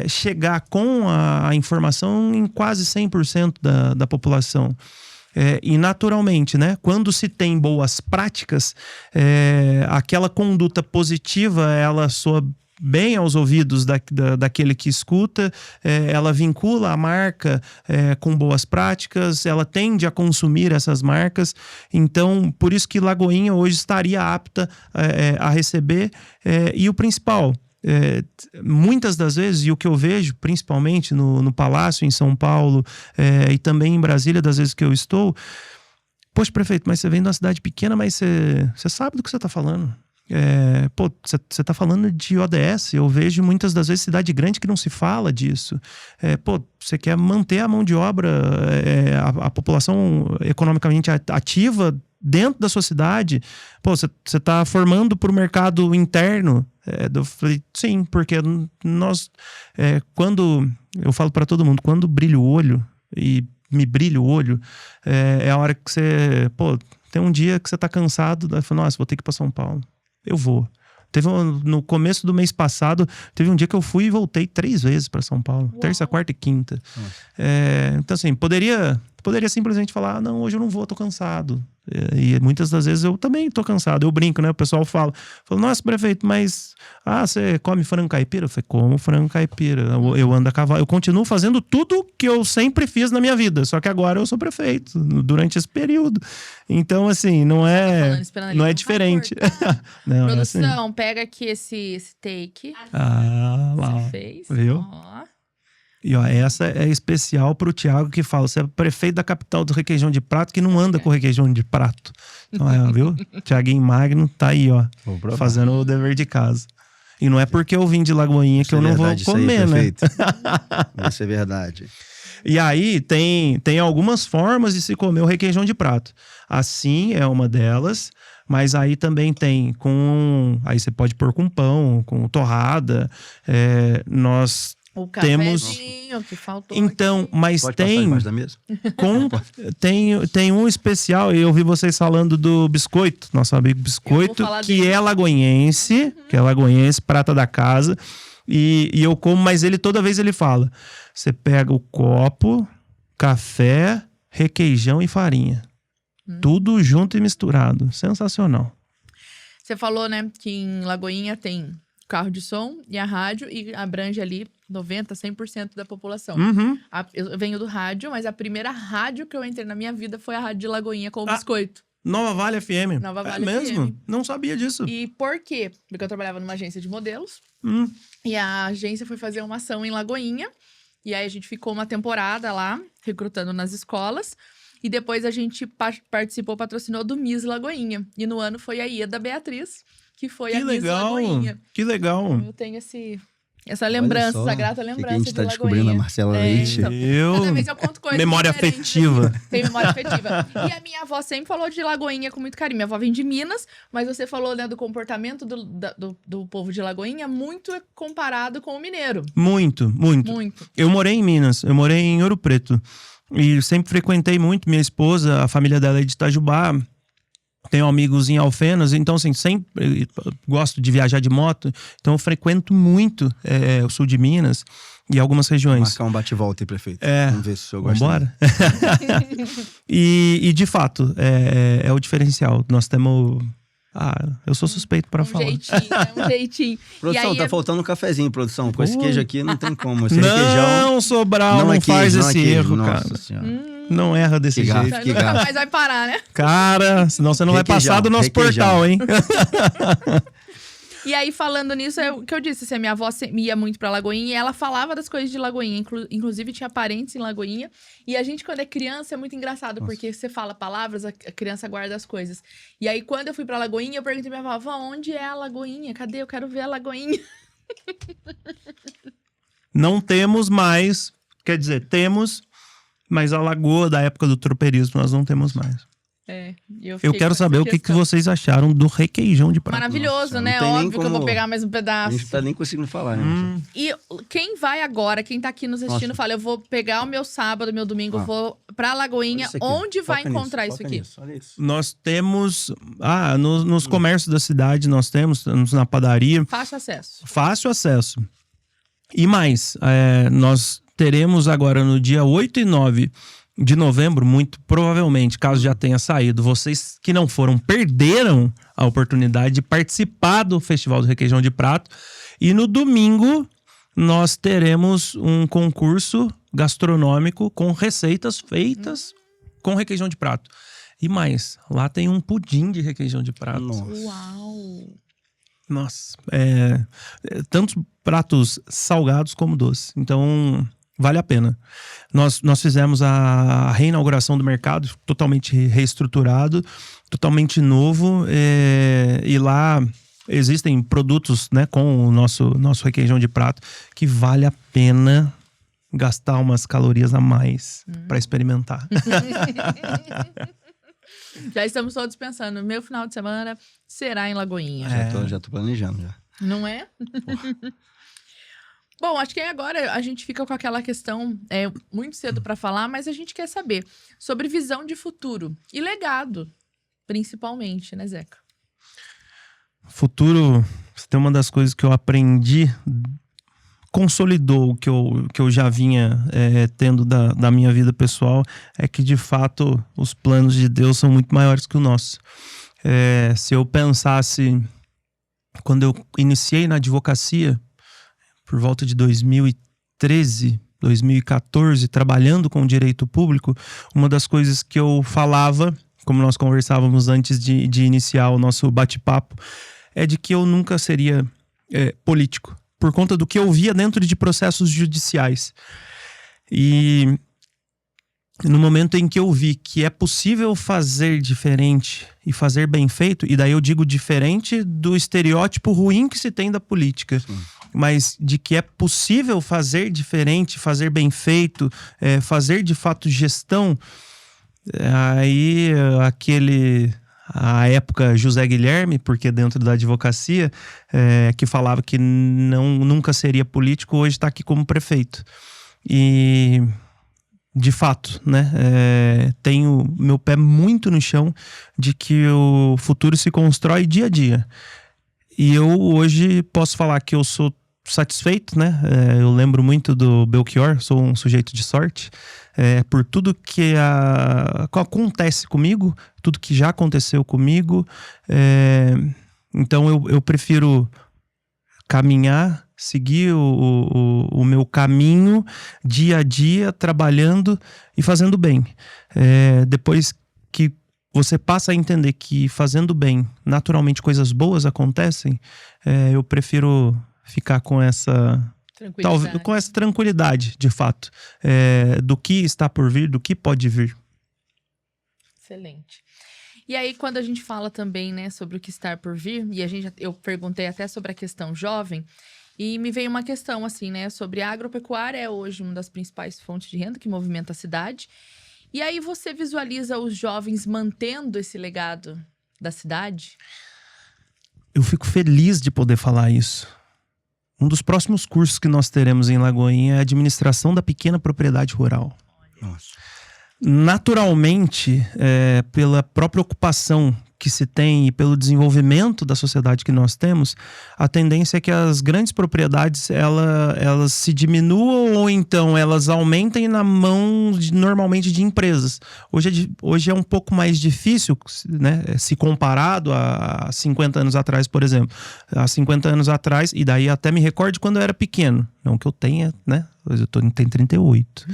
chegar com a informação em quase 100% da população. E naturalmente, quando se tem boas práticas, aquela conduta positiva, ela soa bem aos ouvidos daquele que escuta, ela vincula a marca com boas práticas, ela tende a consumir essas marcas. Então, por isso que Lagoinha hoje estaria apta a receber. E o principal, muitas das vezes, e o que eu vejo principalmente no Palácio em São Paulo e também em Brasília, das vezes que eu estou, poxa, prefeito, mas você vem de uma cidade pequena, mas você sabe do que você está falando. Você tá falando de ODS, eu vejo muitas das vezes cidade grande que não se fala disso. Você quer manter a mão de obra, a população economicamente ativa dentro da sua cidade. Você tá formando para o mercado interno. Eu falei, sim, porque nós, quando eu falo para todo mundo, quando brilha o olho e me brilha o olho, é a hora que você, tem um dia que você tá cansado, daí fala, nossa, vou ter que ir para São Paulo. Eu vou. No começo do mês passado, teve um dia que eu fui e voltei 3 vezes para São Paulo. Uau. Terça, quarta e quinta. Então, assim, poderia simplesmente falar, não, hoje eu não vou, tô cansado. E muitas das vezes eu também tô cansado. Eu brinco, o pessoal fala, nossa, prefeito, mas você come frango caipira? Eu falei, como frango caipira? Eu ando a cavalo. Eu continuo fazendo tudo que eu sempre fiz na minha vida, só que agora eu sou prefeito, durante esse período. Então, assim, não é diferente. Não, produção, assim. pega aqui esse take. Lá. Você fez. Viu? E essa é especial pro Thiago, que fala, você é prefeito da capital do requeijão de prato, que não anda com requeijão de prato. Então, viu? Thiaguinho Magno tá aí, fazendo o dever de casa. E não é porque eu vim de Lagoinha que eu não vou comer, Isso é verdade. E aí tem algumas formas de se comer o requeijão de prato. Assim é uma delas, mas aí também tem aí você pode pôr com pão, com torrada. Nós o temos que faltou. Então, aqui. Mas pode tem passar embaixo da mesa? Tem um especial, e eu vi vocês falando do biscoito, nosso amigo biscoito, que é lagoinhense, prata da casa, e eu como, mas ele toda vez ele fala, você pega o copo, café, requeijão e farinha, tudo junto e misturado, sensacional. Você falou, que em Lagoinha tem carro de som e a rádio, e abrange ali 90%, 100% da população. Uhum. Eu venho do rádio, mas a primeira rádio que eu entrei na minha vida foi a rádio de Lagoinha com o biscoito. Nova Vale FM. Nova Vale mesmo? FM. Não sabia disso. E por quê? Porque eu trabalhava numa agência de modelos, e a agência foi fazer uma ação em Lagoinha, e aí a gente ficou uma temporada lá, recrutando nas escolas, e depois a gente patrocinou do Miss Lagoinha. E no ano foi a Ieda Beatriz, que foi a Miss Lagoinha. Que legal! Eu tenho essa lembrança, essa grata lembrança que a gente tá de descobrindo Lagoinha. a Marcela Leite. Cada vez eu conto coisas Memória afetiva. Tem memória afetiva. E a minha avó sempre falou de Lagoinha com muito carinho. Minha avó vem de Minas, mas você falou, do comportamento do povo de Lagoinha muito comparado com o mineiro. Muito. Eu morei em Minas, eu morei em Ouro Preto. E sempre frequentei muito minha esposa, a família dela é de Itajubá. Tenho amigos em Alfenas, então assim, sempre gosto de viajar de moto, então eu frequento muito o sul de Minas. e algumas regiões. Marcar um bate-volta aí, prefeito. Vamos ver se o senhor gosta. Vambora? e de fato, é o diferencial. Nós temos... eu sou suspeito para falar. Um jeitinho. Produção, aí tá faltando um cafezinho, produção. Com esse queijo aqui não tem como. Esse não, requeijão... Sobral, não faz esse erro, cara. Nossa senhora. Não erra desse jeito. Então, nunca mais vai parar, né? Cara, senão você não vai passar do nosso portal, hein? E aí, falando nisso, é o que eu disse, assim, a minha avó ia muito pra Lagoinha e ela falava das coisas de Lagoinha. Inclusive, tinha parentes em Lagoinha. E a gente, quando é criança, é muito engraçado, porque você fala palavras, a criança guarda as coisas. E aí, quando eu fui pra Lagoinha, eu perguntei pra minha avó, onde é a Lagoinha? Cadê? Eu quero ver a Lagoinha. Não temos mais, quer dizer, temos, mas a lagoa da época do tropeirismo nós não temos mais. Eu quero saber o que vocês acharam do requeijão de prato. Maravilhoso, Nossa, né? Óbvio que eu vou pegar mais um pedaço. A gente tá nem conseguindo falar, né? E quem vai agora, quem tá aqui nos assistindo, fala, eu vou pegar o meu sábado, meu domingo, eu vou pra Lagoinha. Onde vai encontrar isso aqui? Olha isso. Nós temos... nos comércios da cidade nós temos na padaria. Fácil acesso. Fácil acesso. E mais, nós teremos agora no dia 8 e 9 de novembro, muito provavelmente, caso já tenha saído, vocês que não foram, perderam a oportunidade de participar do Festival do Requeijão de Prato. E no domingo, nós teremos um concurso gastronômico com receitas feitas com requeijão de prato. E mais, lá tem um pudim de requeijão de prato. Nossa. Uau! Nossa, tantos pratos salgados como doces. Então, vale a pena. Nós fizemos a reinauguração do mercado, totalmente reestruturado, totalmente novo. E lá existem produtos, né, com o nosso requeijão de prato que vale a pena gastar umas calorias a mais para experimentar. Já estamos todos pensando, meu final de semana será em Lagoinha. Já tô planejando já. Não é? Bom, acho que agora a gente fica com aquela questão, muito cedo para falar, mas a gente quer saber sobre visão de futuro e legado, principalmente, né, Zeca? Futuro, você tem uma das coisas que eu aprendi, consolidou o que eu já vinha tendo da minha vida pessoal, é que de fato os planos de Deus são muito maiores que o nosso. Se eu pensasse, quando eu iniciei na advocacia, por volta de 2013, 2014, trabalhando com direito público, uma das coisas que eu falava, como nós conversávamos antes de iniciar o nosso bate-papo, é de que eu nunca seria político, por conta do que eu via dentro de processos judiciais. E no momento em que eu vi que é possível fazer diferente e fazer bem feito, e daí eu digo diferente do estereótipo ruim que se tem da política, mas de que é possível fazer diferente, fazer bem feito, fazer de fato gestão, aí a época José Guilherme, porque dentro da advocacia, que falava que nunca seria político, hoje está aqui como prefeito. E de fato, né, tenho meu pé muito no chão de que o futuro se constrói dia a dia. E eu hoje posso falar que eu sou satisfeito, né? Eu lembro muito do Belchior, sou um sujeito de sorte, por tudo que acontece comigo, tudo que já aconteceu comigo. Então eu prefiro caminhar, seguir o meu caminho dia a dia, trabalhando e fazendo bem. Depois que você passa a entender que fazendo bem, naturalmente coisas boas acontecem, eu prefiro ficar com essa tranquilidade, de fato, do que está por vir, do que pode vir. Excelente. E aí, quando a gente fala também, né, sobre o que está por vir, e eu perguntei até sobre a questão jovem, e me veio uma questão, assim, né, sobre a agropecuária é hoje uma das principais fontes de renda que movimenta a cidade. E aí você visualiza os jovens mantendo esse legado da cidade? Eu fico feliz de poder falar isso. Um dos próximos cursos que nós teremos em Lagoinha é a administração da pequena propriedade rural. Nossa. Naturalmente, pela própria ocupação que se tem e pelo desenvolvimento da sociedade que nós temos, a tendência é que as grandes propriedades elas se diminuam ou então elas aumentem na mão normalmente de empresas. Hoje é um pouco mais difícil, né, se comparado a 50 anos atrás, por exemplo. Há 50 anos atrás, e daí até me recordo quando eu era pequeno. Não que eu tenha, né? Eu tenho 38.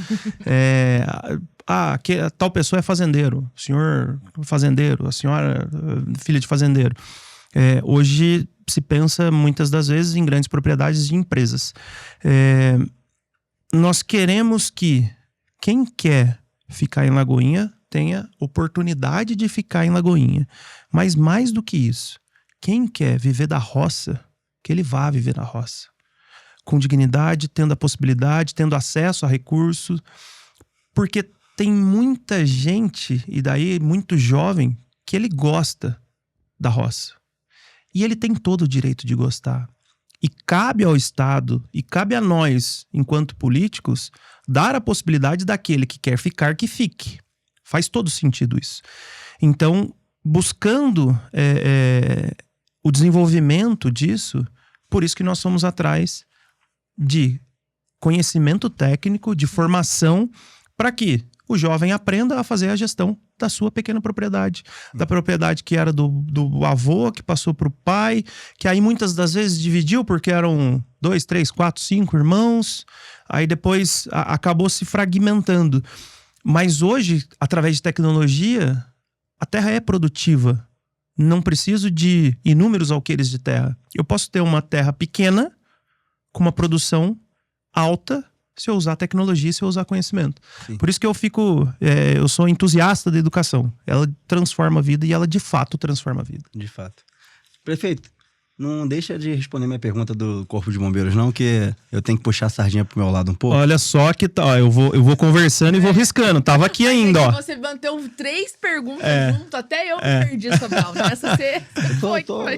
Tal pessoa é fazendeiro, o senhor fazendeiro, a senhora filha de fazendeiro. Hoje se pensa muitas das vezes em grandes propriedades de empresas. Nós queremos que quem quer ficar em Lagoinha tenha oportunidade de ficar em Lagoinha. Mas mais do que isso, quem quer viver da roça, que ele vá viver na roça. Com dignidade, tendo a possibilidade, tendo acesso a recursos, porque tem muita gente, e daí muito jovem, que ele gosta da roça. E ele tem todo o direito de gostar. E cabe ao Estado, e cabe a nós, enquanto políticos, dar a possibilidade daquele que quer ficar, que fique. Faz todo sentido isso. Então, buscando o desenvolvimento disso, por isso que nós somos atrás de conhecimento técnico, de formação, para que o jovem aprenda a fazer a gestão da sua pequena propriedade. Da propriedade que era do avô, que passou para o pai, que aí muitas das vezes dividiu porque eram 2, 3, 4, 5 irmãos. Aí depois acabou se fragmentando. Mas hoje, através de tecnologia, a terra é produtiva. Não preciso de inúmeros alqueires de terra. Eu posso ter uma terra pequena com uma produção alta se eu usar tecnologia, se eu usar conhecimento. Sim. Por isso que eu sou entusiasta da educação. Ela transforma a vida e ela de fato transforma a vida. De fato. Prefeito, não deixa de responder minha pergunta do Corpo de Bombeiros, não, que eu tenho que puxar a sardinha pro meu lado um pouco. Olha só que tá, eu vou conversando e vou riscando. Tava aqui ainda, ó. Você manteve 3 perguntas junto, até eu me perdi, Sobral. Nessa você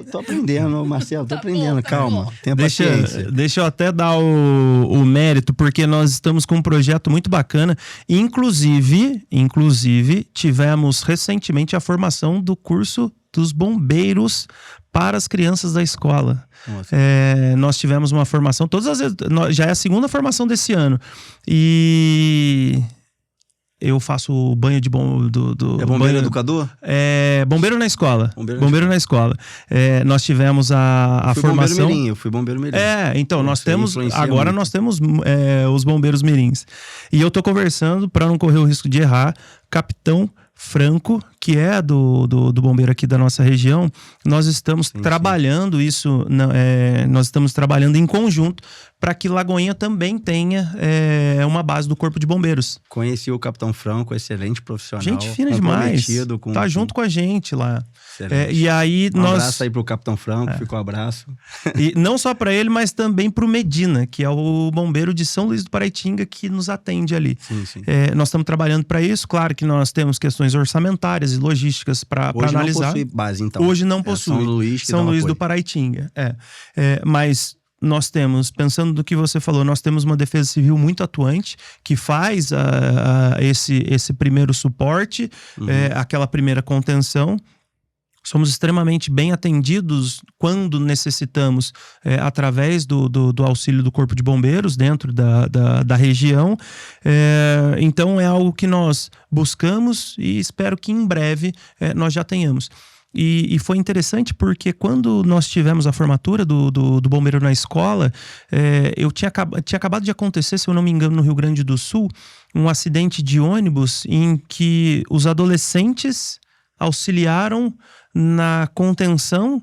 tô aprendendo, Marcelo, tô aprendendo, calma. Tenha paciência. Deixa eu até dar o mérito, porque nós estamos com um projeto muito bacana. Inclusive, tivemos recentemente a formação do curso dos bombeiros para as crianças da escola. Nós tivemos uma formação, todas as vezes, já é a segunda formação desse ano. E eu faço o banho de É bombeiro educador? Bombeiro na escola. Bombeiro na escola. Nós tivemos a formação. Eu fui bombeiro mirim. Então, nós temos os bombeiros mirins. E eu tô conversando, para não correr o risco de errar, Capitão Franco, que é do bombeiro aqui da nossa região, nós estamos trabalhando isso, nós estamos trabalhando em conjunto para que Lagoinha também tenha uma base do Corpo de Bombeiros. Conheci o Capitão Franco, excelente profissional. Gente fina demais, tá junto com a gente lá. E aí um abraço aí pro Capitão Franco, fica um abraço. E não só para ele, mas também pro Medina, que é o bombeiro de São Luís do Paraitinga, que nos atende ali. Sim. Nós estamos trabalhando para isso, claro que nós temos questões orçamentárias e logísticas para analisar. Hoje não possui base, então. Hoje não possui. São Luís do Paraitinga. Mas nós temos, pensando do que você falou, nós temos uma defesa civil muito atuante, que faz esse primeiro suporte, aquela primeira contenção. Somos extremamente bem atendidos quando necessitamos, através do auxílio do Corpo de Bombeiros dentro da região. Então é algo que nós buscamos e espero que em breve nós já tenhamos. E foi interessante porque quando nós tivemos a formatura do bombeiro na escola, tinha acabado de acontecer, se eu não me engano, no Rio Grande do Sul, um acidente de ônibus em que os adolescentes auxiliaram na contenção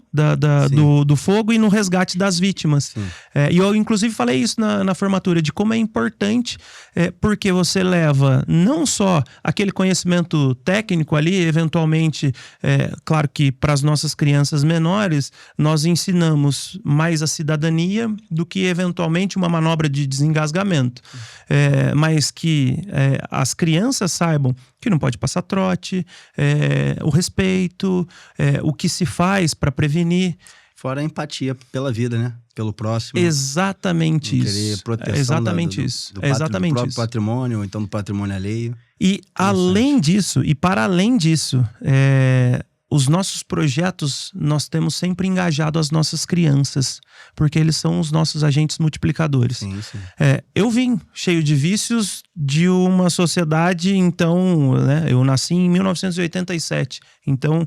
do fogo e no resgate das vítimas. E eu, inclusive, falei isso na formatura, de como é importante, porque você leva não só aquele conhecimento técnico ali, eventualmente, claro que para as nossas crianças menores, nós ensinamos mais a cidadania do que, eventualmente, uma manobra de desengasgamento. Mas que as crianças saibam que não pode passar trote, o respeito, o que se faz para prevenir. Fora a empatia pela vida, né? Pelo próximo. Exatamente isso. Proteção exatamente isso. Do próprio patrimônio, ou então do patrimônio alheio. E além disso, e para além disso, os nossos projetos, nós temos sempre engajado as nossas crianças, porque eles são os nossos agentes multiplicadores. Sim, sim. Eu vim cheio de vícios de uma sociedade, então, né, eu nasci em 1987, então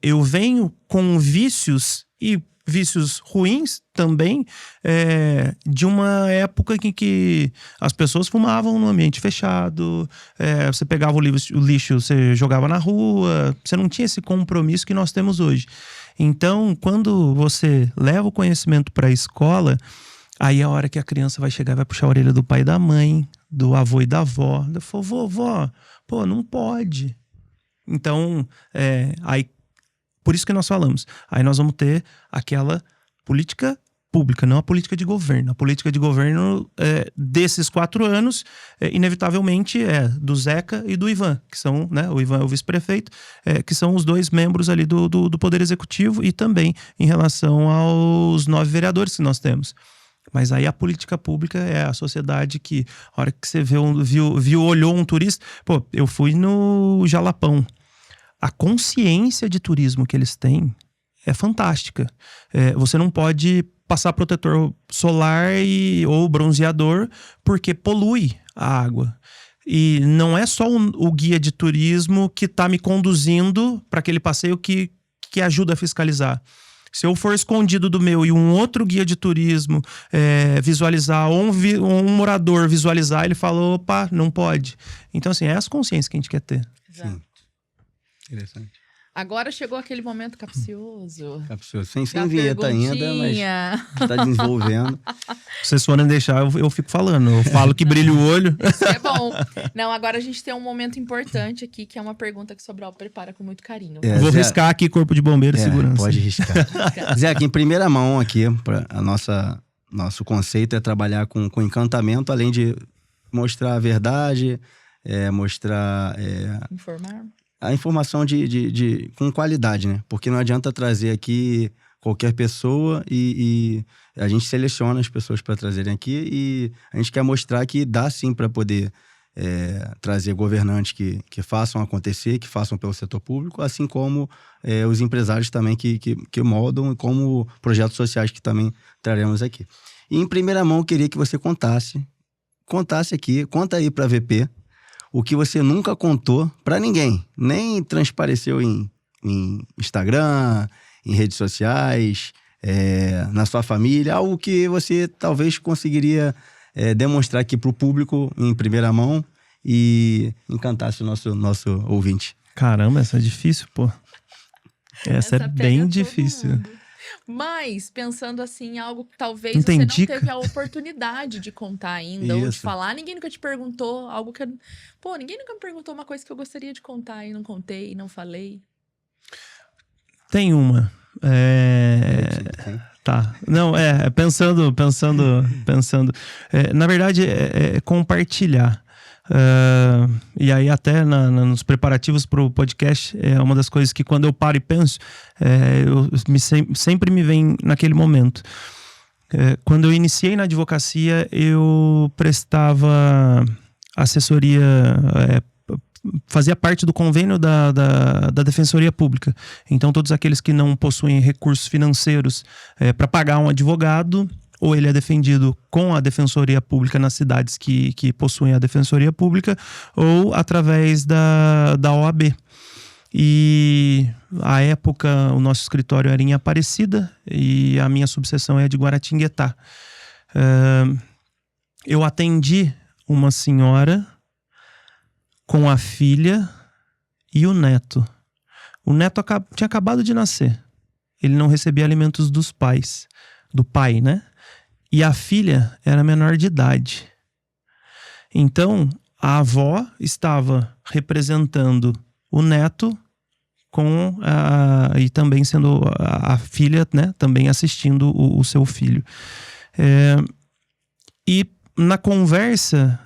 eu venho com vícios e vícios ruins também, de uma época em que as pessoas fumavam no ambiente fechado, você pegava o lixo, você jogava na rua, você não tinha esse compromisso que nós temos hoje. Então, quando você leva o conhecimento para a escola, aí é a hora que a criança vai chegar e vai puxar a orelha do pai e da mãe, do avô e da avó. Eu falo, vovó, pô, não pode. Então, aí por isso que nós falamos. Aí nós vamos ter aquela política pública, não a política de governo. A política de governo desses 4 anos, inevitavelmente, é do Zeca e do Ivan, que são, né, o Ivan é o vice-prefeito, que são os 2 membros ali do Poder Executivo, e também em relação aos 9 vereadores que nós temos. Mas aí a política pública é a sociedade que, a hora que você olhou um turista... Pô, eu fui no Jalapão. A consciência de turismo que eles têm é fantástica. Você não pode passar protetor solar ou bronzeador porque polui a água. E não é só o guia de turismo que está me conduzindo para aquele passeio que ajuda a fiscalizar. Se eu for escondido do meu e um outro guia de turismo visualizar, ou um morador visualizar, ele fala, opa, não pode. Então, assim, é essa consciência que a gente quer ter. Exato. Sim. Interessante. Agora chegou aquele momento capcioso. Capcioso. Sem vinheta ainda, mas está desenvolvendo. Se vocês forem deixar, eu fico falando. Eu falo que brilha o olho. Isso é bom. Não, agora a gente tem um momento importante aqui, que é uma pergunta que o Sobral prepara com muito carinho. Vou riscar aqui, Corpo de Bombeiro e Segurança. Pode riscar. Zé, aqui em primeira mão aqui, nosso conceito é trabalhar com encantamento, além de mostrar a verdade, mostrar... Informar. A informação com qualidade, né? Porque não adianta trazer aqui qualquer pessoa e a gente seleciona as pessoas para trazerem aqui, e a gente quer mostrar que dá sim para poder trazer governantes que façam acontecer, que façam pelo setor público, assim como os empresários também que moldam, e como projetos sociais que também traremos aqui. E em primeira mão, eu queria que você contasse aqui, conta aí para a VP, o que você nunca contou para ninguém, nem transpareceu em Instagram, em redes sociais, na sua família, algo que você talvez conseguiria demonstrar aqui para o público em primeira mão e encantasse o nosso ouvinte. Caramba, essa é difícil, pô. Essa é bem difícil. Mas, pensando assim, algo que talvez você não teve a oportunidade de contar ainda, ou de falar, ninguém nunca te perguntou, algo que... Pô, ninguém nunca me perguntou uma coisa que eu gostaria de contar e não contei, e não falei. Tem uma. Tá. Não, pensando. Na verdade, é compartilhar. E aí até nos preparativos para o podcast, é uma das coisas que quando eu paro e penso, sempre me vem naquele momento. Quando eu iniciei na advocacia, eu prestava assessoria, fazia parte do convênio da Defensoria Pública. Então todos aqueles que não possuem recursos financeiros para pagar um advogado, ou ele é defendido com a Defensoria Pública nas cidades que possuem a Defensoria Pública, ou através da OAB. E, à época, o nosso escritório era em Aparecida e a minha subseção é de Guaratinguetá. Eu atendi uma senhora com a filha e o neto. O neto tinha acabado de nascer. Ele não recebia alimentos do pai, né? E a filha era menor de idade. Então, a avó estava representando o neto e também sendo a filha, né, também assistindo o seu filho. E na conversa,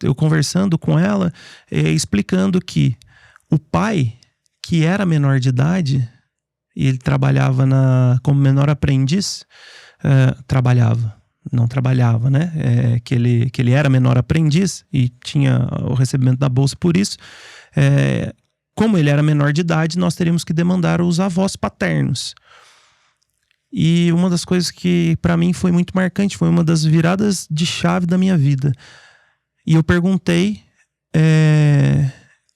eu conversando com ela, explicando que o pai, que era menor de idade, e ele trabalhava como menor aprendiz, não trabalhava, né? Que ele era menor aprendiz e tinha o recebimento da bolsa por isso. como ele era menor de idade, nós teríamos que demandar os avós paternos. E uma das coisas que para mim foi muito marcante, foi uma das viradas de chave da minha vida. E eu perguntei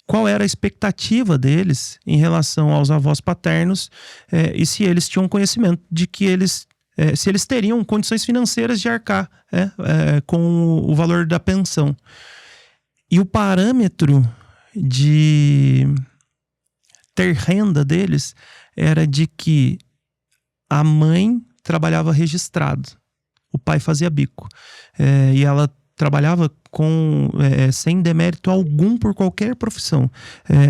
qual era a expectativa deles em relação aos avós paternos, e se eles tinham conhecimento de que se eles teriam condições financeiras de arcar com o valor da pensão. E o parâmetro de ter renda deles era de que a mãe trabalhava registrado, o pai fazia bico, e ela trabalhava sem demérito algum por qualquer profissão,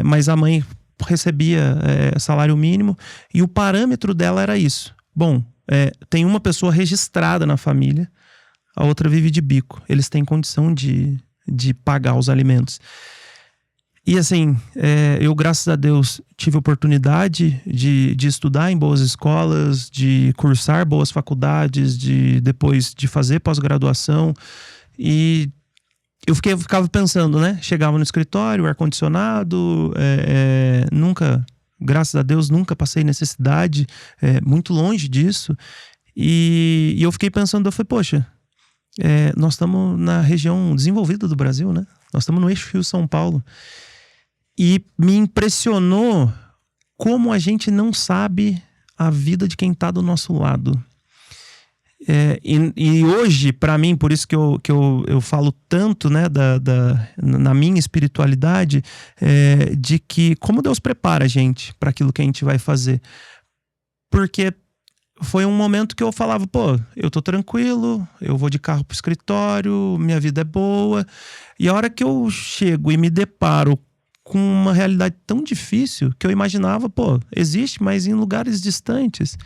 mas a mãe recebia salário mínimo, e o parâmetro dela era isso. Bom, tem uma pessoa registrada na família, a outra vive de bico, eles têm condição de pagar os alimentos. E assim, eu, graças a Deus, tive oportunidade de estudar em boas escolas, de cursar boas faculdades, depois de fazer pós-graduação. E eu ficava pensando, né? Chegava no escritório, ar-condicionado, nunca, graças a Deus, nunca passei necessidade, muito longe disso. E eu fiquei pensando, eu falei, poxa, nós estamos na região desenvolvida do Brasil, né? Nós estamos no eixo Rio-São Paulo. E me impressionou como a gente não sabe a vida de quem está do nosso lado. E hoje, para mim, por isso que eu falo tanto, né, na minha espiritualidade, de que como Deus prepara a gente para aquilo que a gente vai fazer. Porque foi um momento que eu falava, pô, eu tô tranquilo, eu vou de carro pro escritório, minha vida é boa. E a hora que eu chego e me deparo com uma realidade tão difícil que eu imaginava, pô, existe, mas em lugares distantes.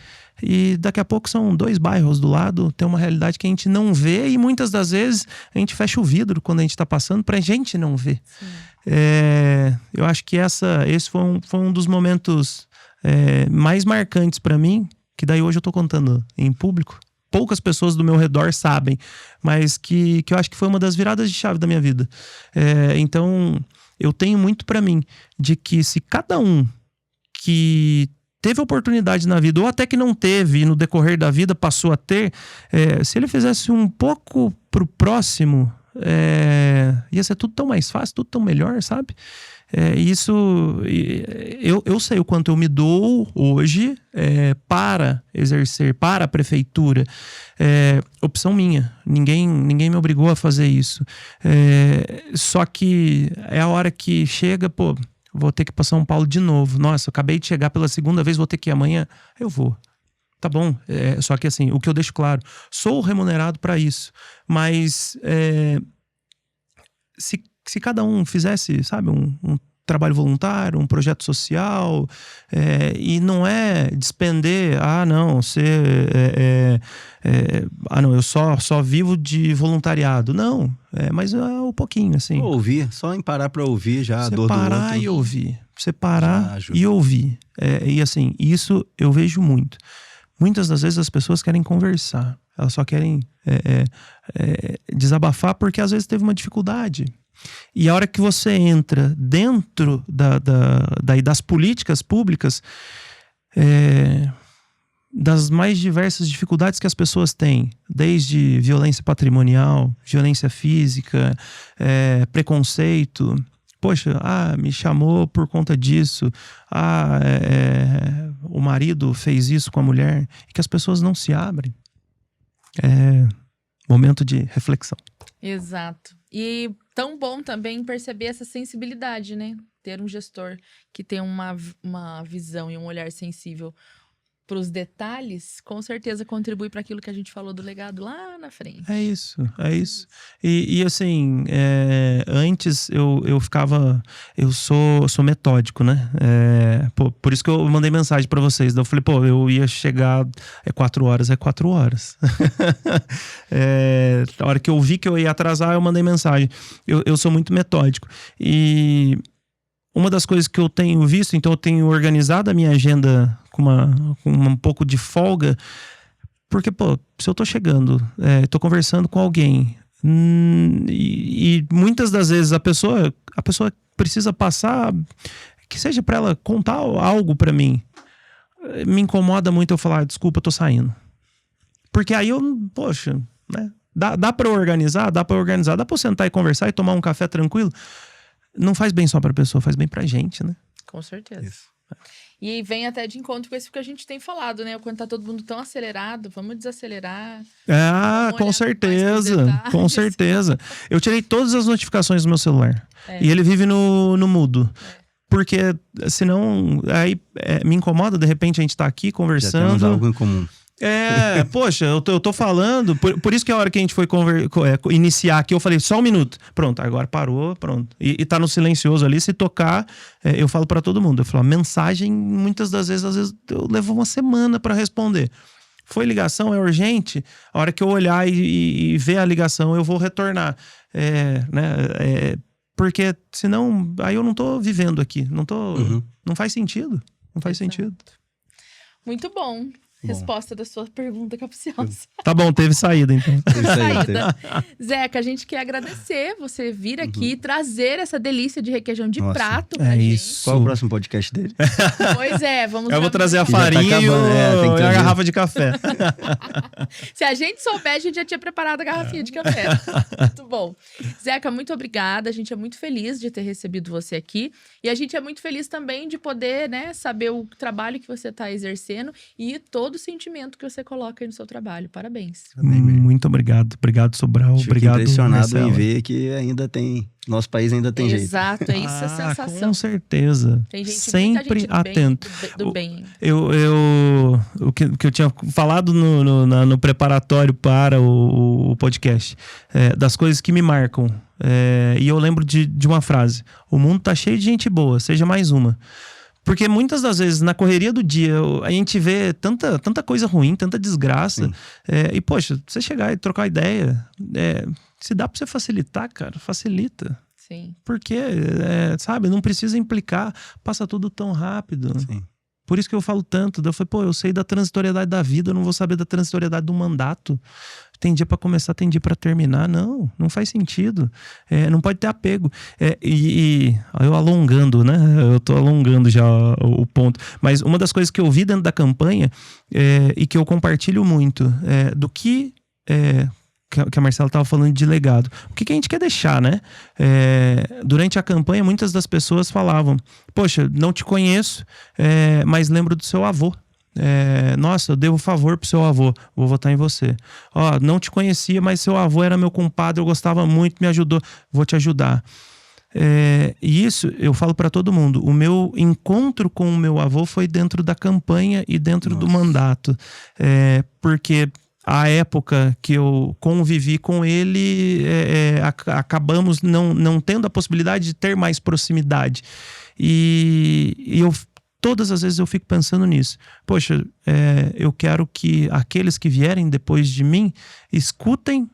E daqui a pouco são 2 bairros do lado, tem uma realidade que a gente não vê e muitas das vezes a gente fecha o vidro quando a gente tá passando pra gente não ver. Eu acho que esse foi um dos momentos mais marcantes pra mim, que daí hoje eu tô contando em público. Poucas pessoas do meu redor sabem, mas que eu acho que foi uma das viradas de chave da minha vida. Então, eu tenho muito pra mim de que se cada um que teve oportunidade na vida, ou até que não teve e no decorrer da vida passou a ter, se ele fizesse um pouco pro próximo, ia ser tudo tão mais fácil, tudo tão melhor, sabe? Eu sei o quanto eu me dou hoje para exercer, para a prefeitura. Opção minha, ninguém me obrigou a fazer isso. Só que é a hora que chega, pô, vou ter que ir para São Paulo de novo. Nossa, eu acabei de chegar pela segunda vez, vou ter que ir amanhã. Eu vou. Tá bom. Só que assim, o que eu deixo claro, sou remunerado para isso. Mas se cada um fizesse, sabe, um trabalho voluntário, um projeto social, e não despender, não, eu só vivo de voluntariado. Não, mas é um pouquinho, assim. Ouvir, só em parar pra ouvir já a dor do outro. Você parar e ouvir. Você parar e ouvir. E assim, isso eu vejo muito. Muitas das vezes as pessoas querem conversar. Elas só querem desabafar porque às vezes teve uma dificuldade. E a hora que você entra dentro das políticas públicas, das mais diversas dificuldades que as pessoas têm, desde violência patrimonial, violência física, preconceito. Poxa, me chamou por conta disso. O marido fez isso com a mulher. E que as pessoas não se abrem. Momento de reflexão. Exato. E tão bom também perceber essa sensibilidade, né? Ter um gestor que tem uma visão e um olhar sensível para os detalhes, com certeza contribui para aquilo que a gente falou do legado lá na frente. É isso. E assim, antes eu ficava... Eu sou metódico, né? Por isso que eu mandei mensagem para vocês. Daí eu falei, eu ia chegar... 4 horas, 4 horas. A hora que eu vi que eu ia atrasar, eu mandei mensagem. Eu sou muito metódico. E... uma das coisas que eu tenho visto, então eu tenho organizado a minha agenda com um pouco de folga, porque, se eu tô chegando, tô conversando com alguém, e muitas das vezes a pessoa precisa passar que seja para ela contar algo para mim. Me incomoda muito eu falar, desculpa, eu tô saindo. Porque aí poxa, né? Dá pra organizar, dá pra eu sentar e conversar e tomar um café tranquilo. Não faz bem só pra pessoa, faz bem pra gente, né? Com certeza. Isso. E vem até de encontro com isso que a gente tem falado, né? Quando tá todo mundo tão acelerado, vamos desacelerar. Vamos Com olhar certeza, mais nos com detalhes. certeza. Eu tirei todas as notificações do meu celular. É. E ele vive no mudo. Porque senão, aí me incomoda, de repente a gente tá aqui Já temos conversando. algo em comum. Poxa, eu tô falando, por isso que a hora que a gente foi iniciar aqui, eu falei, só um minuto. Pronto, agora parou, pronto. E tá no silencioso ali, se tocar, eu falo pra todo mundo. Eu falo, mensagem, muitas das vezes, eu levo uma semana pra responder. Foi ligação, é urgente, a hora que eu olhar e ver a ligação, eu vou retornar. Porque senão, aí eu não tô vivendo aqui, não faz sentido, não faz sentido. Muito bom. Resposta da sua pergunta capciosa. Tá bom, teve saída então. Saída. Zeca, a gente quer agradecer você vir aqui e trazer essa delícia de requeijão de prato pra gente. Isso. Qual é o próximo podcast dele? Pois é, vamos Eu vou trazer a Já tá farinha acabando, tem que e a trazer. garrafa de café. Se a gente souber, a gente já tinha preparado a garrafinha de café. Muito bom. Zeca, muito obrigada. A gente é muito feliz de ter recebido você aqui. E a gente é muito feliz também de poder, né, saber o trabalho que você está exercendo e todo o sentimento que você coloca aí no seu trabalho. Parabéns. Muito obrigado. Obrigado, Sobral. Fico Obrigado, impressionado Marcela. em ver que ainda tem... Nosso país ainda tem jeito. Exato, é isso a sensação. Com certeza. Tem gente, Sempre muita gente do bem, atento. do bem. O que eu tinha falado no preparatório para o podcast, das coisas que me marcam. E eu lembro de uma frase: o mundo tá cheio de gente boa, seja mais uma. Porque muitas das vezes, na correria do dia, a gente vê tanta coisa ruim, tanta desgraça. E, poxa, você chegar e trocar ideia, se dá pra você facilitar, cara, facilita. Sim. Porque, sabe, não precisa implicar, passa tudo tão rápido. Sim. Por isso que eu falo tanto. Eu falei, eu sei da transitoriedade da vida, eu não vou saber da transitoriedade do mandato. Tem dia pra começar, tem dia pra terminar. Não faz sentido. Não pode ter apego. Eu alongando, né? Eu tô alongando já o ponto. Mas uma das coisas que eu vi dentro da campanha e que eu compartilho muito do que a Marcela estava falando de legado. O que a gente quer deixar, né? Durante a campanha, muitas das pessoas falavam: poxa, não te conheço, mas lembro do seu avô. Nossa, eu devo favor pro seu avô, vou votar em você. Não te conhecia, mas seu avô era meu compadre, eu gostava muito, me ajudou, vou te ajudar. E isso eu falo para todo mundo. O meu encontro com o meu avô foi dentro da campanha e dentro do mandato. Porque a época que eu convivi com ele, acabamos não tendo a possibilidade de ter mais proximidade. E todas as vezes eu fico pensando nisso. Poxa, eu quero que aqueles que vierem depois de mim escutem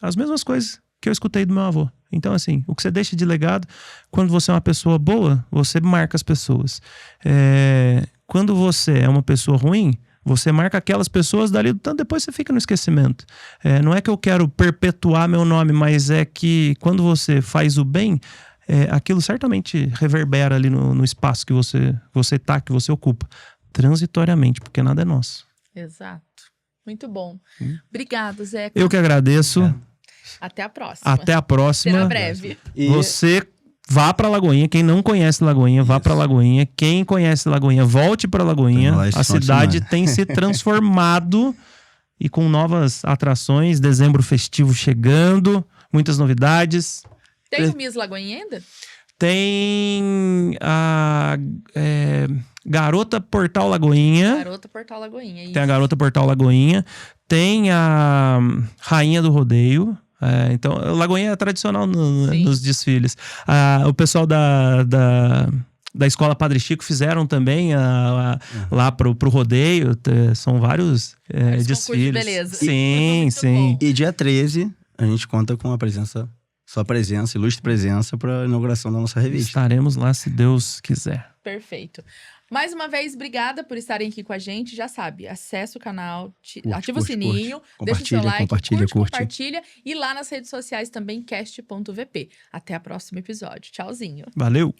as mesmas coisas que eu escutei do meu avô. Então, assim, o que você deixa de legado, quando você é uma pessoa boa, você marca as pessoas. Quando você é uma pessoa ruim, você marca aquelas pessoas dali, então depois você fica no esquecimento. Não é que eu quero perpetuar meu nome, mas é que quando você faz o bem, aquilo certamente reverbera ali no espaço que você tá, que você ocupa. Transitoriamente, porque nada é nosso. Exato. Muito bom. Obrigado, Zeca. Eu que agradeço. Até a próxima. Até a próxima. Será breve. Você vá pra Lagoinha. Quem não conhece Lagoinha, vá pra Lagoinha. Quem conhece Lagoinha, volte pra Lagoinha. A cidade tem se transformado e com novas atrações. Dezembro festivo chegando. Muitas novidades. Tem o Miss Lagoinha ainda? Tem a Garota Portal Lagoinha. Garota Portal Lagoinha. Isso. Tem a Garota Portal Lagoinha. Tem a Rainha do Rodeio. Então, Lagoinha é tradicional nos desfiles. O pessoal da Escola Padre Chico fizeram também lá pro rodeio. São vários desfiles. De beleza. Sim, sim. Bom. E dia 13, a gente conta com sua presença, ilustre presença, para a inauguração da nossa revista. Estaremos lá, se Deus quiser. Perfeito. Mais uma vez, obrigada por estarem aqui com a gente. Já sabe, acessa o canal, ativa o sininho, deixa o seu like, compartilha. E lá nas redes sociais também, cast.vp. Até o próximo episódio. Tchauzinho. Valeu!